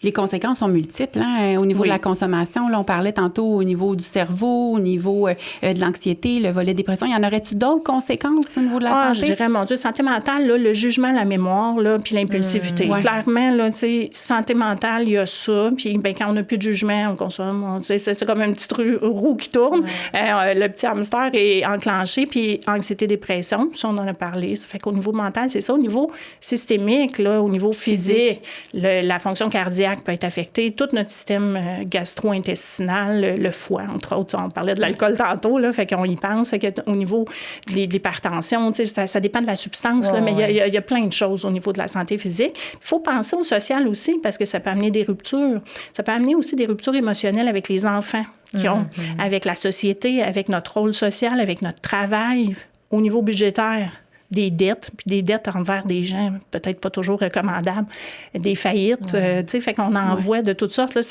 Les conséquences sont multiples. Hein? Au niveau de la consommation, là, on parlait tantôt au niveau du cerveau, au niveau de l'anxiété, le volet dépression. Y en aurait-tu d'autres conséquences au niveau de la santé? Je dirais, mon Dieu, santé mentale, là, le jugement, la mémoire, là, puis l'impulsivité. Clairement, là, tu sais, santé mentale, il y a ça. Puis ben, quand on n'a plus de jugement, on consomme. C'est comme une petite roue qui tourne. Le petit hamster est enclenché. Puis anxiété, dépression, ça, on en a parlé. Ça fait qu'au niveau mental, c'est ça. Au niveau systémique, là, au niveau physique. La fonction cardiaque peut être affecté, tout notre système gastro-intestinal, le foie, entre autres. On parlait de l'alcool tantôt, là, fait qu'on y pense. Fait qu'au niveau de l'hypertension, ça dépend de la substance, là, mais il y a plein de choses au niveau de la santé physique. Il faut penser au social aussi, parce que ça peut amener des ruptures. Ça peut amener aussi des ruptures émotionnelles avec les enfants qui ont, avec la société, avec notre rôle social, avec notre travail, au niveau budgétaire. Des dettes, puis des dettes envers des gens peut-être pas toujours recommandables, des faillites, tu sais, fait qu'on en voit de toutes sortes. Là,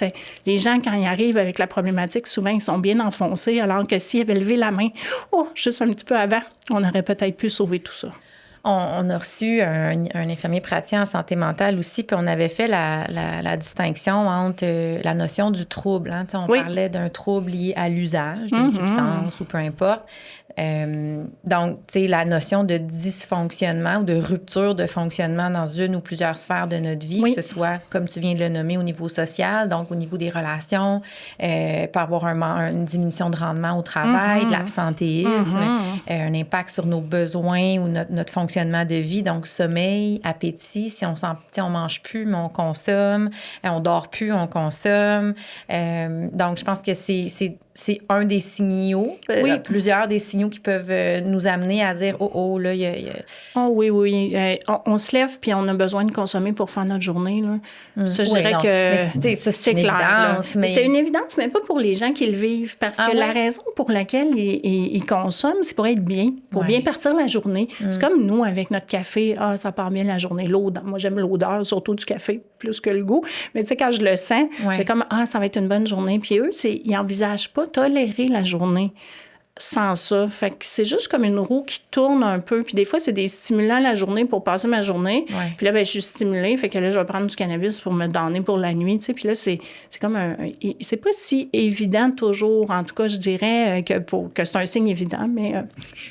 les gens, quand ils arrivent avec la problématique, souvent, ils sont bien enfoncés, alors que s'ils avaient levé la main, juste un petit peu avant, on aurait peut-être pu sauver tout ça. On a reçu un infirmier praticien en santé mentale aussi, puis on avait fait la distinction entre la notion du trouble. Hein, on parlait d'un trouble lié à l'usage d'une substance ou peu importe. Donc, tu sais, la notion de dysfonctionnement ou de rupture de fonctionnement dans une ou plusieurs sphères de notre vie, que ce soit, comme tu viens de le nommer, au niveau social, donc au niveau des relations, peut avoir une diminution de rendement au travail, de l'absentéisme, un impact sur nos besoins ou notre fonctionnement de vie, donc sommeil, appétit, si on mange plus, mais on consomme, on dort plus, on consomme. Donc, je pense que c'est un des signaux, plusieurs des signaux qui peuvent nous amener à dire là, il y a... Oh oui. On se lève puis on a besoin de consommer pour faire notre journée. Là. Ça, je dirais que mais c'est une clair. Évidence, mais... C'est une évidence, mais pas pour les gens qui le vivent. Parce que la raison pour laquelle ils consomment, c'est pour être bien, pour bien partir la journée. C'est comme nous, avec notre café, ça part bien la journée. L'odeur, moi, j'aime l'odeur, surtout du café, plus que le goût. Mais tu sais, quand je le sens, j'ai comme, ça va être une bonne journée. Puis eux, ils n'envisagent pas tolérer la journée sans ça. Fait que c'est juste comme une roue qui tourne un peu. Puis des fois, c'est des stimulants la journée pour passer ma journée. Puis là, je suis stimulée. Fait que là, je vais prendre du cannabis pour me donner pour la nuit. Tu sais. Puis là, c'est comme c'est pas si évident toujours. En tout cas, je dirais que c'est un signe évident, mais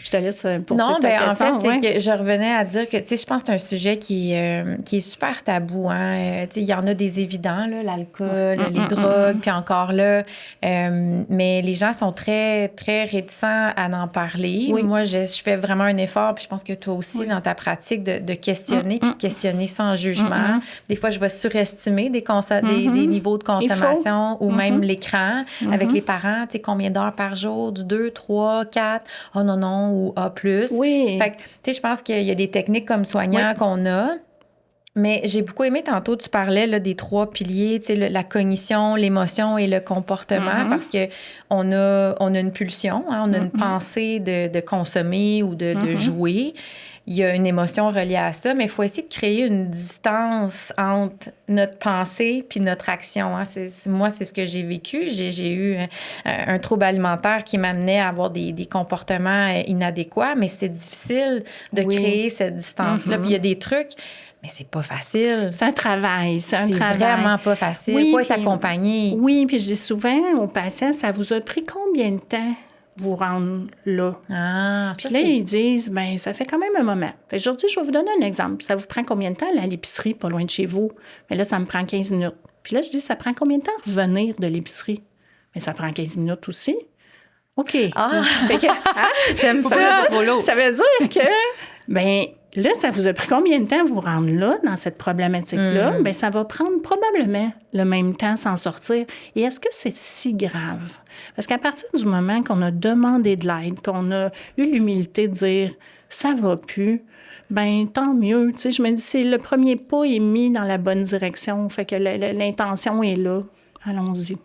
je te laisse poursuivre ta question. En fait, c'est que je revenais à dire que, tu sais, je pense que c'est un sujet qui est super tabou. Hein? Tu sais, il y en a des évidents, là, l'alcool, les drogues, puis encore là. Mais les gens sont très, très réticents à en parler. Moi, je fais vraiment un effort, puis je pense que toi aussi, dans ta pratique, de questionner, puis de questionner sans jugement. Des fois, je vais surestimer des niveaux de consommation ou même l'écran avec les parents. Tu sais, combien d'heures par jour? Du 2, 3, 4? Oh non, ou A+. Fait que, tu sais, je pense qu'il y a des techniques comme soignants qu'on a. Mais j'ai beaucoup aimé, tantôt, tu parlais là, des 3 piliers, tu sais, la cognition, l'émotion et le comportement, parce que on a une pulsion, hein, on a une pensée de consommer ou de jouer. Il y a une émotion reliée à ça, mais il faut essayer de créer une distance entre notre pensée puis notre action. Hein. Moi, c'est ce que j'ai vécu. J'ai eu un trouble alimentaire qui m'amenait à avoir des comportements inadéquats, mais c'est difficile de créer cette distance-là. Puis il y a des trucs... Mais c'est pas facile. C'est un travail. C'est vraiment pas facile. Il faut être accompagné. Oui, puis je dis souvent aux patients, ça vous a pris combien de temps vous rendre là? Puis là, ils disent, ça fait quand même un moment. Fait aujourd'hui, je vais vous donner un exemple. Ça vous prend combien de temps aller à l'épicerie, pas loin de chez vous? Mais là, ça me prend 15 minutes. Puis là, je dis, ça prend combien de temps revenir de l'épicerie? Mais ça prend 15 minutes aussi. OK. Fait que, j'aime ça. Ça veut dire que, là, ça vous a pris combien de temps vous rendre là, dans cette problématique-là? Ça va prendre probablement le même temps s'en sortir. Et est-ce que c'est si grave? Parce qu'à partir du moment qu'on a demandé de l'aide, qu'on a eu l'humilité de dire « ça va plus », tant mieux. Tu sais, je me dis, c'est le premier pas est mis dans la bonne direction. Fait que l'intention est là. Allons-y.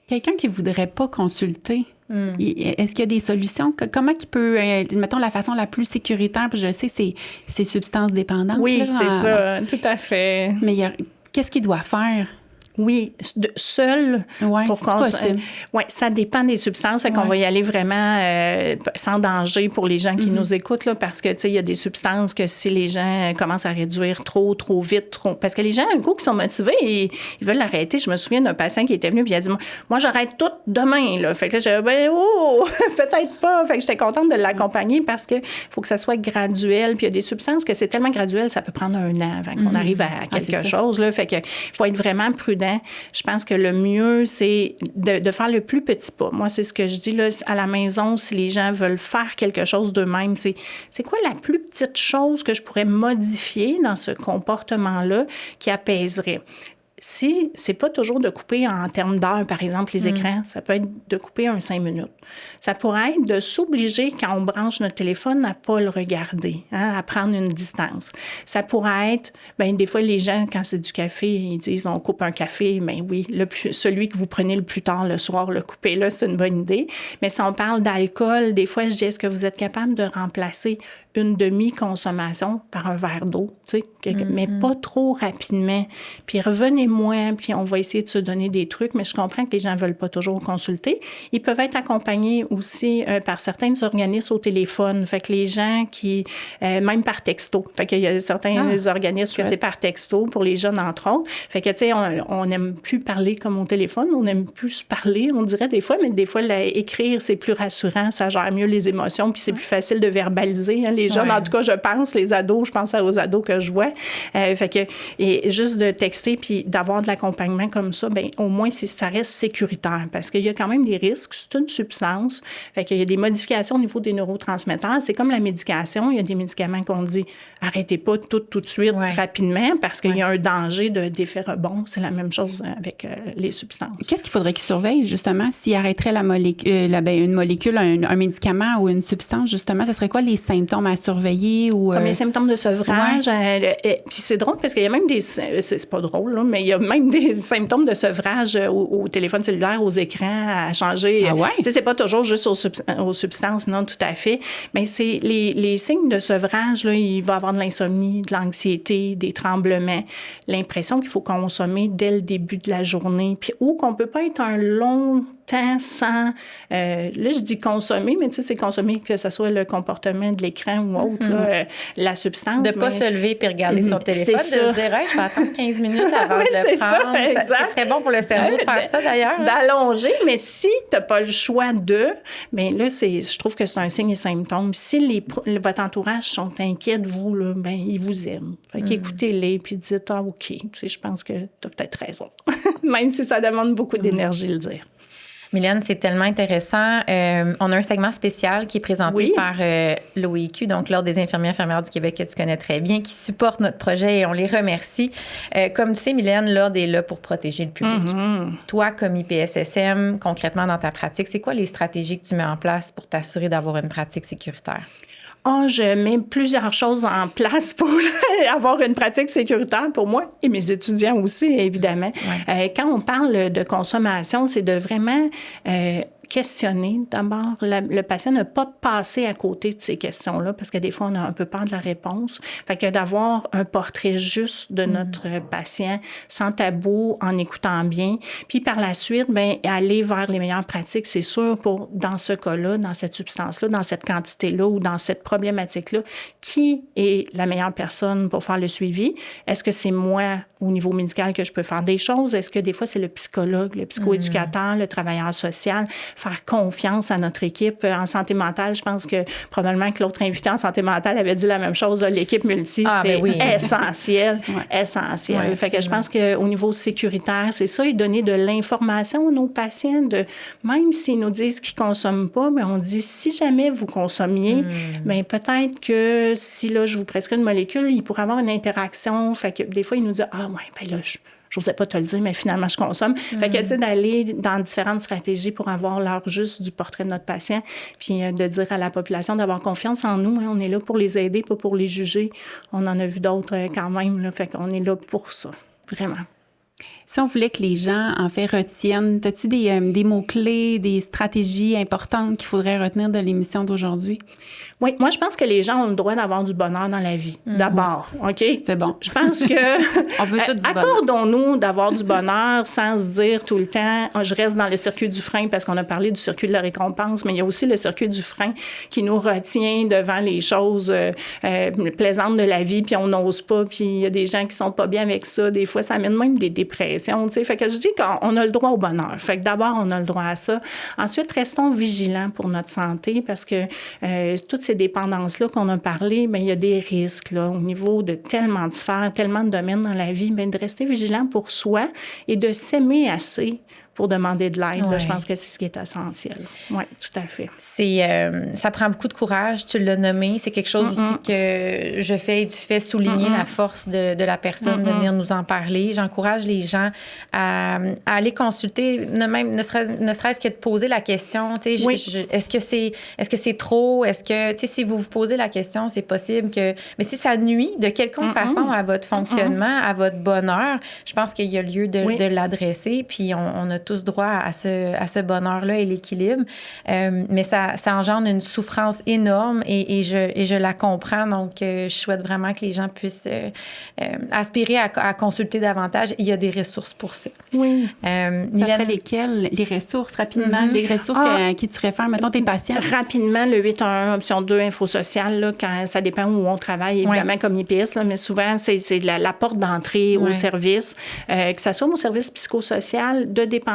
Quelqu'un qui ne voudrait pas consulter, Est-ce qu'il y a des solutions? Comment il peut, mettons, la façon la plus sécuritaire, puis je sais, c'est substances dépendantes. Oui, là, c'est ça, tout à fait. Mais qu'est-ce qu'il doit faire? Oui, seul pour c'est possible. Oui, ça dépend des substances. Fait qu'on va y aller vraiment sans danger pour les gens qui nous écoutent, là, parce que, tu sais, il y a des substances que si les gens commencent à réduire trop vite, parce que les gens, un coup, qui sont motivés, ils veulent l'arrêter. Je me souviens d'un patient qui était venu puis il a dit, moi, j'arrête tout demain, là. Fait que là, j'ai dit, peut-être pas. Fait que j'étais contente de l'accompagner parce que faut que ça soit graduel. Puis il y a des substances que c'est tellement graduel, ça peut prendre 1 an avant qu'on arrive à quelque chose, là. Fait que faut être vraiment prudent. Je pense que le mieux, c'est de faire le plus petit pas. Moi, c'est ce que je dis là, à la maison, si les gens veulent faire quelque chose d'eux-mêmes, c'est quoi la plus petite chose que je pourrais modifier dans ce comportement-là qui apaiserait? Si c'est pas toujours de couper en termes d'heures, par exemple, les écrans, ça peut être de couper 5 minutes. Ça pourrait être de s'obliger, quand on branche notre téléphone, à ne pas le regarder, à prendre une distance. Ça pourrait être, des fois, les gens, quand c'est du café, ils disent on coupe un café. Bien oui, celui que vous prenez le plus tard le soir, le couper là, c'est une bonne idée. Mais si on parle d'alcool, des fois, je dis est-ce que vous êtes capable de remplacer une demi-consommation par un verre d'eau, tu sais, mais pas trop rapidement. Puis revenez-moi, puis on va essayer de se donner des trucs, mais je comprends que les gens ne veulent pas toujours consulter. Ils peuvent être accompagnés aussi par certains organismes au téléphone. Fait que les gens qui, même par texto. Fait qu'il y a certains organismes que c'est par texto pour les jeunes, entre autres. Fait que, tu sais, on n'aime plus parler comme au téléphone, on n'aime plus se parler, on dirait des fois, mais des fois, écrire, c'est plus rassurant, ça gère mieux les émotions, puis c'est plus facile de verbaliser, les jeunes, en tout cas, je pense, les ados, je pense aux ados que je vois. Fait que, et juste de texter puis d'avoir de l'accompagnement comme ça, au moins, ça reste sécuritaire parce qu'il y a quand même des risques. C'est une substance. Fait qu'il y a des modifications au niveau des neurotransmetteurs. C'est comme la médication. Il y a des médicaments qu'on dit arrêtez pas tout de suite, rapidement, parce qu'il y a un danger d'effet rebond. C'est la même chose avec les substances. Qu'est-ce qu'il faudrait qu'ils surveillent, justement, s'ils arrêteraient une molécule, un médicament ou une substance, justement? Ce serait quoi les symptômes à surveiller? Comme les symptômes de sevrage. Puis c'est drôle parce qu'il y a même c'est pas drôle, là, mais il y a même des symptômes de sevrage au téléphone cellulaire, aux écrans, à changer. Tu sais, c'est pas toujours juste aux substances, non, tout à fait. Mais c'est les signes de sevrage, là, il va y avoir de l'insomnie, de l'anxiété, des tremblements, l'impression qu'il faut consommer dès le début de la journée, puis ou qu'on peut pas être un long temps sans... là, je dis consommer, mais tu sais, c'est consommer que ce soit le comportement de l'écran ou autre, là, la substance. De ne pas se lever et regarder son téléphone, de se dire hey, « je vais attendre 15 minutes avant de le prendre ». C'est très bon pour le cerveau de faire ça, d'ailleurs. D'allonger, mais si tu n'as pas le choix bien là, je trouve que c'est un signe et symptôme. Si votre entourage sont inquiets de vous, là, ils vous aiment. Fait qu'écoutez-les puis dites « Ah, OK, tu sais, je pense que tu as peut-être raison ». Même si ça demande beaucoup d'énergie le dire. Mylène, c'est tellement intéressant. On a un segment spécial qui est présenté par l'OIQ, donc l'Ordre des infirmières du Québec, que tu connais très bien, qui supporte notre projet et on les remercie. Comme tu sais, Mylène, l'Ordre est là pour protéger le public. Toi, comme IPSSM, concrètement dans ta pratique, c'est quoi les stratégies que tu mets en place pour t'assurer d'avoir une pratique sécuritaire? Je mets plusieurs choses en place pour avoir une pratique sécuritaire pour moi et mes étudiants aussi, évidemment. Quand on parle de consommation, c'est de vraiment questionner. D'abord, le patient ne pas passer à côté de ces questions-là parce que des fois, on a un peu peur de la réponse. Fait que d'avoir un portrait juste de notre patient, sans tabou, en écoutant bien. Puis par la suite, aller vers les meilleures pratiques, c'est sûr, dans ce cas-là, dans cette substance-là, dans cette quantité-là ou dans cette problématique-là, qui est la meilleure personne pour faire le suivi? Est-ce que c'est moi, au niveau médical, que je peux faire des choses? Est-ce que des fois, c'est le psychologue, le psychoéducateur, le travailleur social? Faire confiance à notre équipe en santé mentale. Je pense que probablement que l'autre invité en santé mentale avait dit la même chose. Là, l'équipe multi, c'est essentiel. Essentiel. Fait que je pense qu'au niveau sécuritaire, c'est ça, et donner de l'information à nos patients, même s'ils nous disent qu'ils ne consomment pas, mais on dit si jamais vous consommiez, peut-être que si là, je vous prescris une molécule, il pourrait avoir une interaction. Fait que des fois, ils nous disent là, je n'osais pas te le dire, mais finalement, je consomme. Fait que, tu sais, d'aller dans différentes stratégies pour avoir l'heure juste du portrait de notre patient, puis de dire à la population d'avoir confiance en nous. On est là pour les aider, pas pour les juger. On en a vu d'autres quand même, là, fait qu'on est là pour ça, vraiment. Si on voulait que les gens, en fait, retiennent, as-tu des mots-clés, des stratégies importantes qu'il faudrait retenir de l'émission d'aujourd'hui? Oui, moi, je pense que les gens ont le droit d'avoir du bonheur dans la vie, d'abord, OK? C'est bon. Je pense que On veut tout du bonheur. accordons-nous d'avoir du bonheur sans se dire tout le temps, je reste dans le circuit du frein parce qu'on a parlé du circuit de la récompense, mais il y a aussi le circuit du frein qui nous retient devant les choses plaisantes de la vie, puis on n'ose pas, puis il y a des gens qui sont pas bien avec ça. Des fois, ça amène même des dépressions, tu sais. Fait que je dis qu'on a le droit au bonheur. Fait que d'abord, on a le droit à ça. Ensuite, restons vigilants pour notre santé parce que toutes ces dépendances-là qu'on a parlé, bien, il y a des risques là, au niveau de tellement de sphères, tellement de domaines dans la vie, bien, de rester vigilant pour soi et de s'aimer assez pour demander de l'aide. Ouais. Je pense que c'est ce qui est essentiel. Oui, tout à fait. Ça prend beaucoup de courage, tu l'as nommé. C'est quelque chose aussi que je fais et tu fais souligner la force de la personne de venir nous en parler. J'encourage les gens à aller consulter, ne serait-ce que de poser la question. Tu sais, est-ce que c'est trop? Est-ce que, tu sais, si vous vous posez la question, c'est possible que... Mais si ça nuit de quelconque façon à votre fonctionnement, à votre bonheur, je pense qu'il y a lieu de l'adresser. Puis on a tous droit à ce bonheur-là et l'équilibre. Mais ça engendre une souffrance énorme et je la comprends. Donc, je souhaite vraiment que les gens puissent aspirer à consulter davantage. Il y a des ressources pour ça. Oui. Mylène, Ça serait lesquelles? Les ressources, rapidement. Les ressources qui tu réfères, mettons, tes patients. Rapidement, le 811, option 2, info sociale, là, quand ça dépend où on travaille, évidemment, comme IPS, là, mais souvent, c'est la porte d'entrée au service, que ce soit au service psychosocial, de dépendance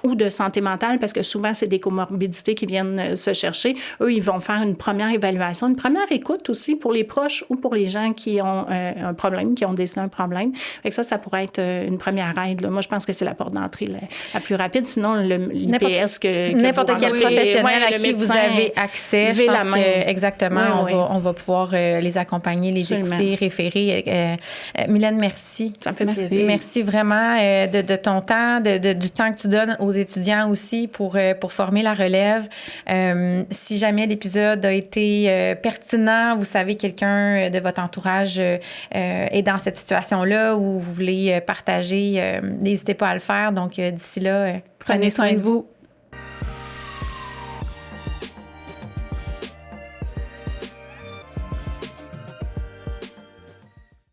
ou de santé mentale, parce que souvent, c'est des comorbidités qui viennent se chercher. Eux, ils vont faire une première évaluation, une première écoute aussi pour les proches ou pour les gens qui ont un problème, qui ont décelé un problème. Fait que ça pourrait être une première aide. Là. Moi, je pense que c'est la porte d'entrée la plus rapide. Sinon, l'IPS n'importe quel professionnel à qui vous avez accès, je pense que exactement, on va pouvoir les accompagner, les écouter, référer. Mylène, merci. Ça me fait plaisir. Merci vraiment de ton temps, du temps que tu donnes aux étudiants aussi pour former la relève. Si jamais l'épisode a été pertinent, vous savez, quelqu'un de votre entourage est dans cette situation-là ou vous voulez partager, n'hésitez pas à le faire. Donc, d'ici là, prenez soin de vous.